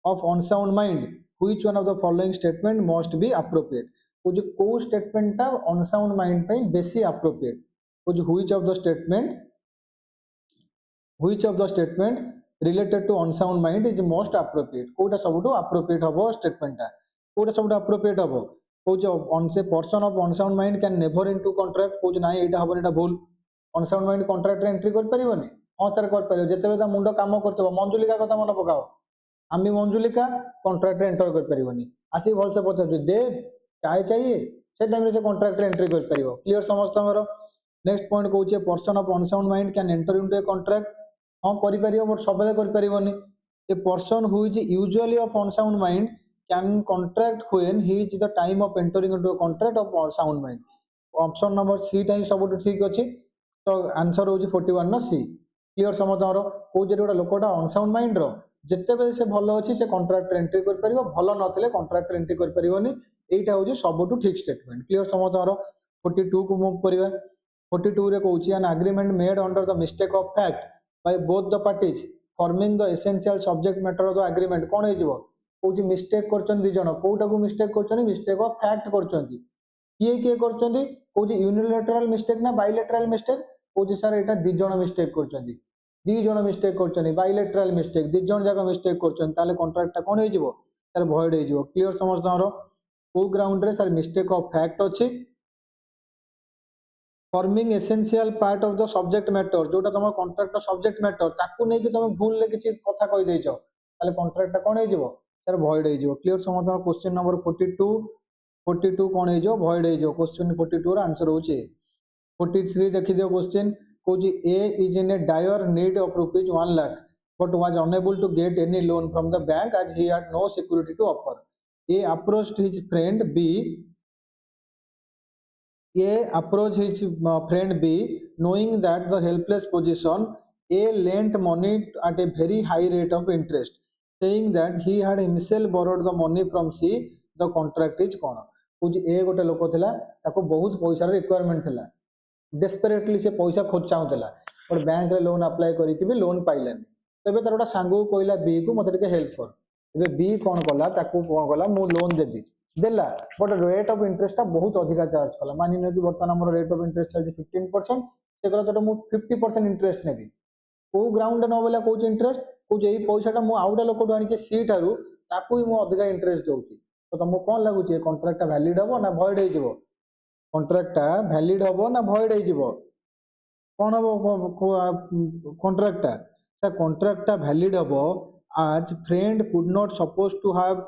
of unsound mind which one of the following statement must be appropriate को statement टा unsound mind पे बेसी appropriate which of the statement related to unsound mind is most appropriate Kota सबुठो appropriate हबो statement टा Kota सबुठो appropriate हबो on say person of unsound mind can never into contract coach नाही एटा हबो एटा भूल unsound mind contract रे entry कर परिबोनी हाँ सर कर जिते मुंड कम कर मंजुलिका कथा मन पकाओ आमी मंजुलिका कंट्राक्ट एंटर कर आसिक भलसे पचार देव चाय चाहिए से टाइम से कंट्राक्ट एंट्री कर क्लियर समस्त नेक्स्ट पॉइंट कौचे person of unsound mind can enter into a contract हाँ कर बट सब कर a person who is usually of unsound mind can contract when he is the time of entering into a contract of sound mind option number C time सब ठीक अच्छी तो answer हूँ 41 ना सी क्लियर समझ कौन गोटे लोकटा अनसाउंड माइंड जिते से भल अच्छी से कंट्राक्ट एंट्री कर भल ना कंट्राक्ट एंट्री कर यहाँ हूँ सब ठीक स्टेटमेंट क्लियर समझ 42 को मूव करवा 42 रे कौन an agreement made under the mistake of fact by both the parties forming the essential subject matter of the agreement कौन हो कौन मिस्टेक कर दिज कौटा को मिस्टेक कर मिस्टेक ऑफ फैक्ट कर किए कौन यूनिलेटराल मिस्टेक ना बायलेटराल मिस्टेक कौन सर यहाँ दिज मिस्टेक कर दिज मिस्टेक कर बायलेटराल मिस्टेक दिज जाक मिस्टेक कर कंट्राक्ट कौन हो सर भॉइड हो क्लियर समझ को ग्राउंड रे सर मिस्टेक ऑफ फैक्ट अच्छी forming essential part of the subject matter जोटा तुम कंट्राक्ट सब्जेक्ट मैटर ताकू नहीं कि तुम भूल ले किसी कथा कही देछ ताले कंट्राक्ट कौन हो सर भॉइड हो क्लियर समझ क्वेश्चन नंबर 42 कौन हो भॉइड हो क्वेश्चन 42 आंसर होचे 43 देखि दियो क्वेश्चन कौन A is in a dire need of rupees 1 lakh but was unable to get any loan from the bank as he had no security to offer A approached his friend B A approached his friend B, knowing that the helpless position, A lent money at a very high rate of interest, saying that he had himself borrowed the money from C. The contract is कौन कुछ ए गोटे लोक थिला ताको बहुत पैसा requirement थिला desperately से पैसा खोज चाहूला बट बैंक रे लोन अप्लाई करिक भी लोन पाइलानी तबे तार गोटे सांग को कहला बी को मते टिके हेल्प कर एबे बी कौन कला ताको कौन कला मु लोन देबी देला बट रेट ऑफ इंटरेस्ट बहुत अधिका चार्ज कला मानि न कि बर्तमान हमर रेट ऑफ इंटरेस्ट चल 15% से कहला तो मु 50% इंटरेस्ट नेबी को ग्राउंड न बोला को इंटरेस्ट को एई पैसाटा मु आउडा लोक आनी के सी ठारू ताकू मु अधिका इंटरेस्ट दोउची तो तुमको कौन लगुच कंट्राक्ट वैलिड हबो ना भॉइड हो जिवो कंट्राक्ट वैलिड हबो ना भॉइड हो जिवो कौन हबो कंट्राक्ट वैलिड हबो आज friend could not suppose to have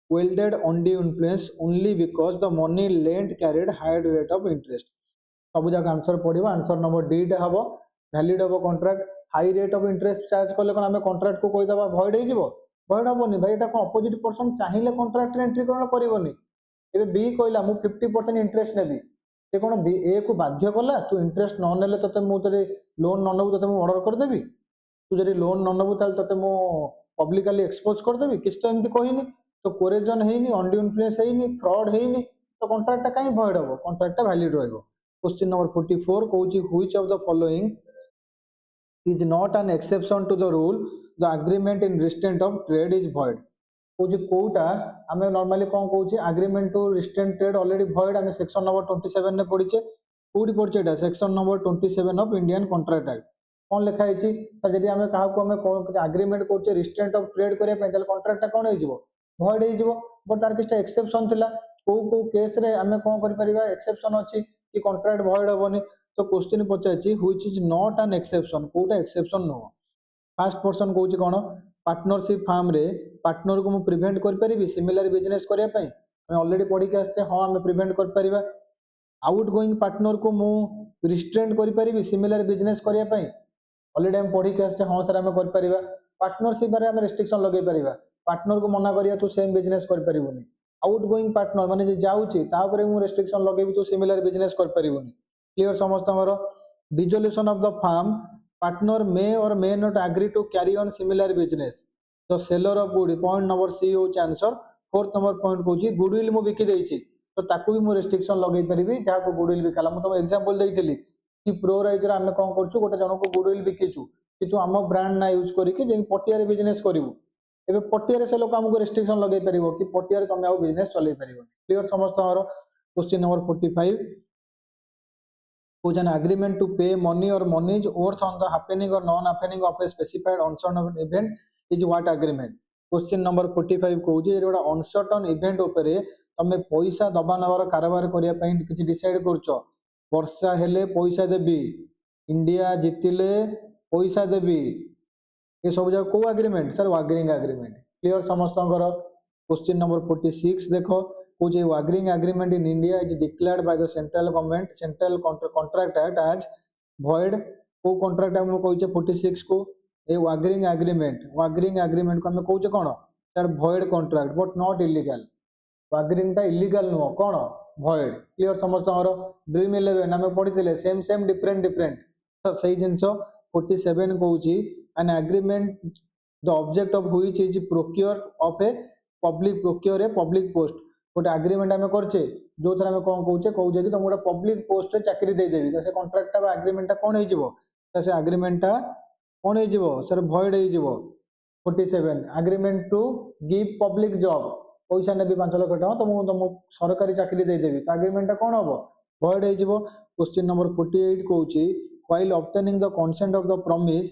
wielded undue influence only because the money lent carried high rate of interest सब जगह आंसर पड़िबा आंसर नंबर डी टा हबो वैलिड हबो contract high rate of interest charge करले कोन हमें contract को कोइ दबा भॉइड हो जिवो भॉइड हबोनी भाई एटा को अपोजिट पर्सन चाहिले कंट्राक्ट रे एंट्री करण करबोनी एबे बी कहला मु 50% इंटरेस्ट नेबी से कोन बी ए को बाध्य कला तू इंटरेस्ट न नेले तते मु तरे लोन न नबु तते मु ऑर्डर कर देबी तू जरी लोन न नबु ताल तते मु पब्लिकली एक्सपोज कर देबी किछ तो एमती कहिनी तो कोरेजन हेनी अनड्यू इन्फ्लुएंस हेनी फ्रॉड हेनी तो कंट्राक्ट कहीं भॉइड हबो कंट्राक्ट वैलिड रहबो क्वेश्चन नंबर 44 कहूची which of the following is not an exception to the rule the agreement in restraint of trade is void कहूची कोटा हमें नॉर्मली कोन कहूची agreement to restraint trade already void हमें section number 27 ने पढिचे कोडी पढिचे एटा section number 27 of Indian contract act कौन लिखा है सर जदि हमें कहा को हमें एग्रीमेंट करछे रिस्ट्रेंट ऑफ ट्रेड करे पे ताले कॉन्ट्रैक्ट कौन हो भॉइड हो बट तार किछटा एक्सेप्शन थिला को केस रे हमें कोन करि परिबा एक्सेप्शन अछि कि कॉन्ट्रैक्ट भॉइड होबनी तो क्वेश्चन पचाछि which is not an exception कोटा एक्सेप्शन नो फर्स्ट पर्सन कहूछि कोन पार्टनरशिप फार्म रे पार्टनर को मु प्रिवेंट कर परिबी सिमिलर बिजनेस करिया पई हम ऑलरेडी पढ़ी के आछे हां हम प्रिवेंट कर परिबा आउट गोइंग पार्टनर को मु रिस्ट्रेंट कर परिबी सिमिलर बिजनेस करिया पई ऑलरेडी हम पढ़ी के आछे हां सर हम कर परिबा पार्टनरशिप रे हम रेस्ट्रिक्शन लगे परिबा पार्टनर को मना करिया तू सेम बिजनेस कर परिबोनी आउट गोइंग पार्टनर माने जे जाउची ता ऊपर मु रेस्ट्रिक्शन लगेबी तू सिमिलर बिजनेस कर परिबोनी क्लियर समस्तଙ୍କର dissolution of the firm partner may or may not agree to carry on similar business the seller of good point number C होची आंसर फोर्थ नंबर पॉइंट कहूची गुडविल मु बिकी देइची तो ताकू भी मु रेस्ट्रिक्शन लगेई परिबी जहा को गुडविल बिकाला मु तो एग्जांपल देइथिली कि प्रो राइज रे हम कोन करछु गोटे जन को गुडविल बिकिछु कि तू हम ब्रांड ना यूज करी कि जे पटिया रे बिजनेस करिवु एबे पटिया रे से लोक हमको रेस्ट्रिक्शन लगेई परिबो कि पटिया रे तमे आउ बिजनेस चलै परिबो क्लियर समस्तଙ୍କର question number 45 was an agreement to pay money or monies worth on the happening or non-happening of a specified uncertain event is what agreement? Question number 45 कहूची ये गोटा uncertain event उपरे तमे पैसा दबा नबार कारोबार करिया पई किछि डिसाइड करछो वर्षा हेले पैसा देबी इंडिया जितिले पैसा देबी ये सब जगह को agreement sir wagering agreement clear समस्तଙ୍କର क्वेश्चन नंबर 46 देखो which a wagering agreement in India is declared by the central government central contract act as void को contract हम कहूचे 46 को ए wagering agreement को हम कहूचे कोन sir void contract but not illegal wagering ता illegal नो कोन void क्लियर समस्तଙ୍କର ड्रीम 11 हम पढितले सेम डिफरेंट तो सही जिंसो 47 कहूची an agreement the object of which is procure of a public post गोटे एग्रीमेंट आम करचे जो थर आम कौन कौचे कौचे कि तुम गोटे पब्लिक पोस्ट रे चाकरी दे देबी तो से कॉन्ट्रैक्ट ता एग्रीमेंट कौन हो जिवो तो से एग्रीमेंट कौन हो जिवो सर भॉइड हो जिवो 47 agreement to give public job पैसा नेबी 5 लाख टका तुम सरकारी चाकरी दे देबी तो एग्रीमेंट कौन हबो भॉइड हो जिवो question number 48 कहूची while obtaining the consent of the promise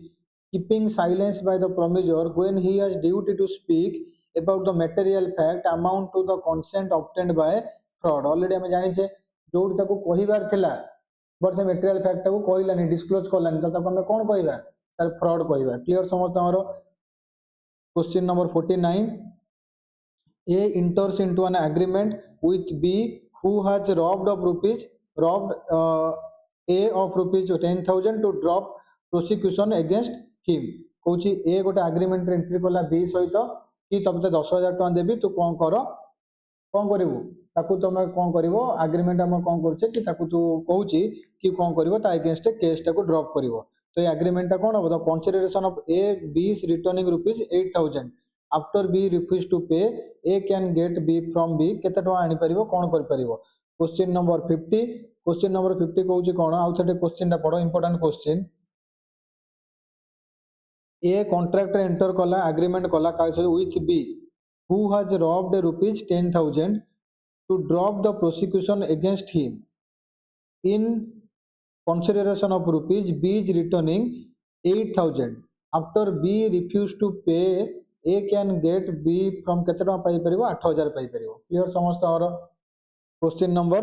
keeping silence by the promisor when he has duty to speak about the material fact amount to the consent obtained by fraud already हम जानि छे जोड ताको कहिबार थिला but से material fact को कहलानी disclose करलानी तो ताको हम कोन कहबा सर फ्रॉड कहबा क्लियर समस्त हमरो question number 49 A enters into an agreement with B who has robbed A of rupees 10,000 to drop prosecution against him कहूची A गोटे एग्रीमेंट एंट्री कला B सहित कि तब 10,000 टका देबी तू कौन कर कौन करिवो ताकू तुम कौन करिवो एग्रीमेंट हम कौन करछे कि ताकू तू कहूची कि कौन करिवो ता अगेंस्ट केस टाको ड्रॉप करिवो तो ये एग्रीमेंट ता कौन हो the consideration of A B is returning rupees 8,000 after B refuse to pay A can get B from B केते टका आनी परिवो कौन कर परिवो क्वेश्चन नंबर 50 कहूची कौन आउ थटे क्वेश्चन ता पढो important question a contract enter कला एग्रीमेंट कला with B who has robbed rupees 10,000 to drop the prosecution against him in consideration of rupees B is returning 8,000 after B refused to pay A can get B from केते टका पाई परिबो 8,000 पाई परिबो clear समस्त और question number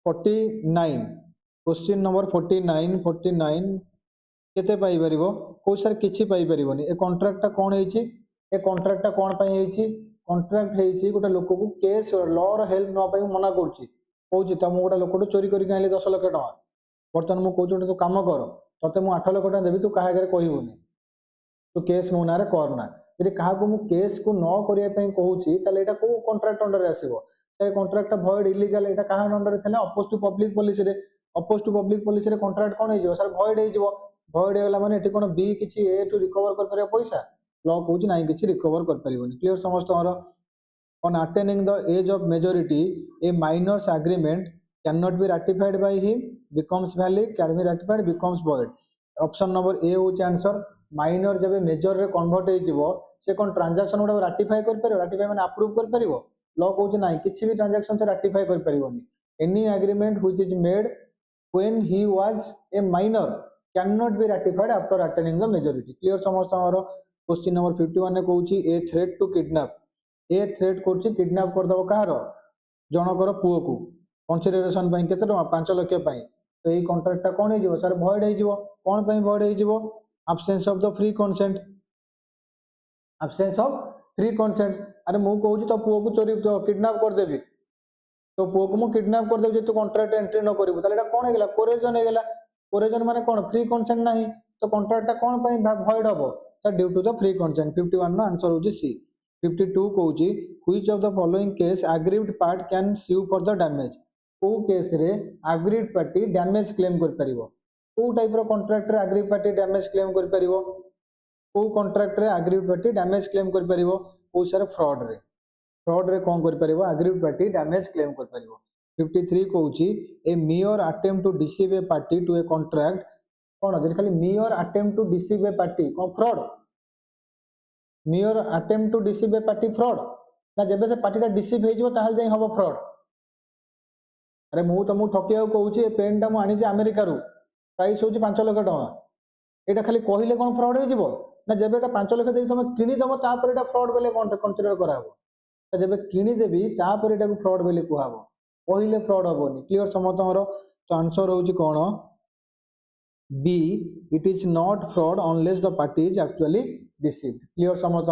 49 केते पाई परिबो को sir किछि पाई परिबोनी a contract ता कोन हेछि a contract ता कोन पई हेछि कॉन्ट्रैक्ट हेछि गोटे लोक को केस लॉ रो हेल्प न पई मना करछि कहूछि तम गोटे लोक चोरी करी आइले 10 लाख टका बर्तन मु कहूछि तू काम कर तते मु 8 लाख टका देबी तू काहा आगे कहबोनी तू केस मो नारे करना यदि काहा को मु केस को न करिया पई कहूछि ताले एटा को कॉन्ट्रैक्ट अंडर रे आसीबो ए कॉन्ट्रैक्ट भॉइड इलीगल एटा काहा अंडर रे थिला अपोज टू पब्लिक पॉलिसी रे कॉन्ट्रैक्ट कोन हे जिवो सर भॉइड हे जिवो भॉइड होला माने एठी कोन बी किछि ए टू रिकवर कर परिया पैसा लॉ कहूछि नाही किछि रिकवर कर परिबोनी क्लियर समस्त हमर on attaining the age of majority a minor's agreement cannot be ratified by him becomes valid can be ratified becomes void option number A होछि आंसर minor जब मेजर रे कन्वर्ट हे जिवो से कोन ट्रांजैक्शन उडा राटिफाई कर परिबो ratify माने approve कर परिबो law कहूछि नाही किछि भी ट्रांजैक्शन से राटिफाई कर परिबोनी any agreement which is made when he was a minor cannot be ratified after attaining the majority clear समस्त हमर क्वेश्चन नंबर 51 ने कहूछि a threat to kidnap a threat करछि किडनैप कर दबो कहारो जनकर पुओ को कंसीडरेशन पई केते टका 5 लाख पई तो एई कॉन्ट्रैक्ट ता कोन हे जिवो सर भॉइड हे जिवो कोन पई भॉइड हे जिवो absence of the free consent absence of free consent अरे मु कहूँ तो पुओ को चोरी तो किडनैप करदेवी तो पुओ को मु किडनैप करदेवी तू कॉन्ट्रैक्ट एंट्री न करू ताले कौन होगा कोरेजन होगा कोरेजन माने कौन फ्री कंसेंट ना तो कॉन्ट्रैक्ट कौन भॉइड हम sir due to the free consent 51 answer होची सी 52 कहूँ which of the following case aggrieved part can sue for the damage को केस रे एग्रीव्ड पार्टी डैमेज क्लेम कर परिवो को टाइप रो कॉन्ट्रैक्ट रे एग्रीव्ड पार्टी डैमेज क्लेम कर परिवो को कॉन्ट्रैक्ट रे एग्रीव्ड पार्टी डैमेज क्लेम कर परिवो को सारे फ्रॉड रे कौन कर परिवो एग्रीव्ड पार्टी डैमेज क्लेम कर परिवो 53 कहूँ a mere attempt to deceive a party to a contract कौन जब खाली mere attempt to deceive a party कौन fraud mere attempt to deceive a party fraud ना जब से पार्टी डिसीव हो ताल हम फ्रॉड अरे मु तुमको ठकिया कहूँ ए पेन टा मुझे अमेरिका प्राइस हूँ 5 लाख टका यहाँ खाली कहले कौन फ्रॉड हो ना जब ये 5 लाख दे तुम किनीदेव तापर ये फ्रॉड बोले कनसीडर कराव जब किनीदेवी तापर ये फ्रॉड बोले कहब कहले फ्रॉड हेनी क्लीयर समस्त तो आंसर हूँ कौन B it is not fraud unless the party is actually deceived clear समस्त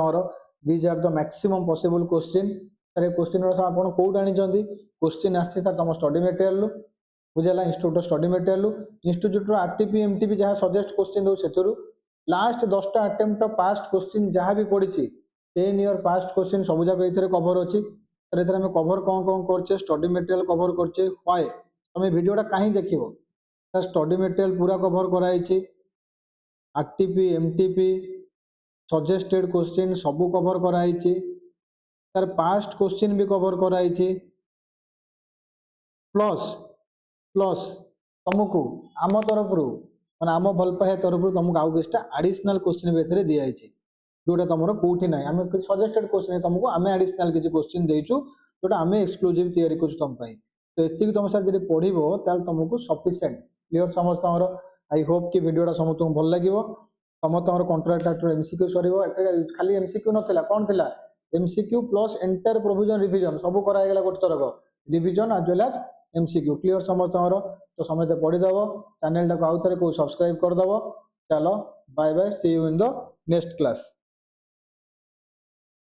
these are the maximum possible question sir question आप कौट आनी क्वेश्चन आसी तुम स्टडी मटेरियल बुझेगा institute study material institute RTP MTP जहाँ सजेस्ट क्वेश्चन दो से लास्ट 10टा अटेम्प्ट पास्ट क्वेश्चन जहाँ भी पड़ी 10 ईयर पास्ट क्वेश्चन सब जाक ये कवर अच्छी सर ये कवर कौन कौन कर स्टडी मटेरियल कवर कर व्हाई तुम वीडियोटा कहीं देख स्टडी मटेरियल पूरा कवर कराई आरटीपी एमटीपी सजेस्टेड क्वेश्चन सब कवर कराई सर पास्ट क्वेश्चन भी कवर कराई प्लस प्लस तुमको आम तरफ मैंने आम भल पाए तरफ तुमको आउ किसी आडिशनल क्वेश्चन भी दिखाई जोटा तुम कौटी ना आम सजेस्टेड क्वेश्चन तुमको आम आडिशनल किसी क्वेश्चन देचु जोटा आम एक्सक्लूसिव तैयारी कर तुम तो ये तुम सर जब पढ़ो तुमको सफिशिएंट क्लीयर समस्त आई होप कि वीडियोटा समस्त भल लगे समस्त कॉन्ट्रैक्ट एक्ट एमसीक्यू सर खाली एमसीक्यू नाला कौन थी MCQ plus entire provision revision सब कराइगला गोटे थरक revision as well as MCQ clear समस्त तो समस्त पढ़ीदेव चैनल टाक आउ थे सब्सक्राइब करदेव चलो bye bye see you in the next class.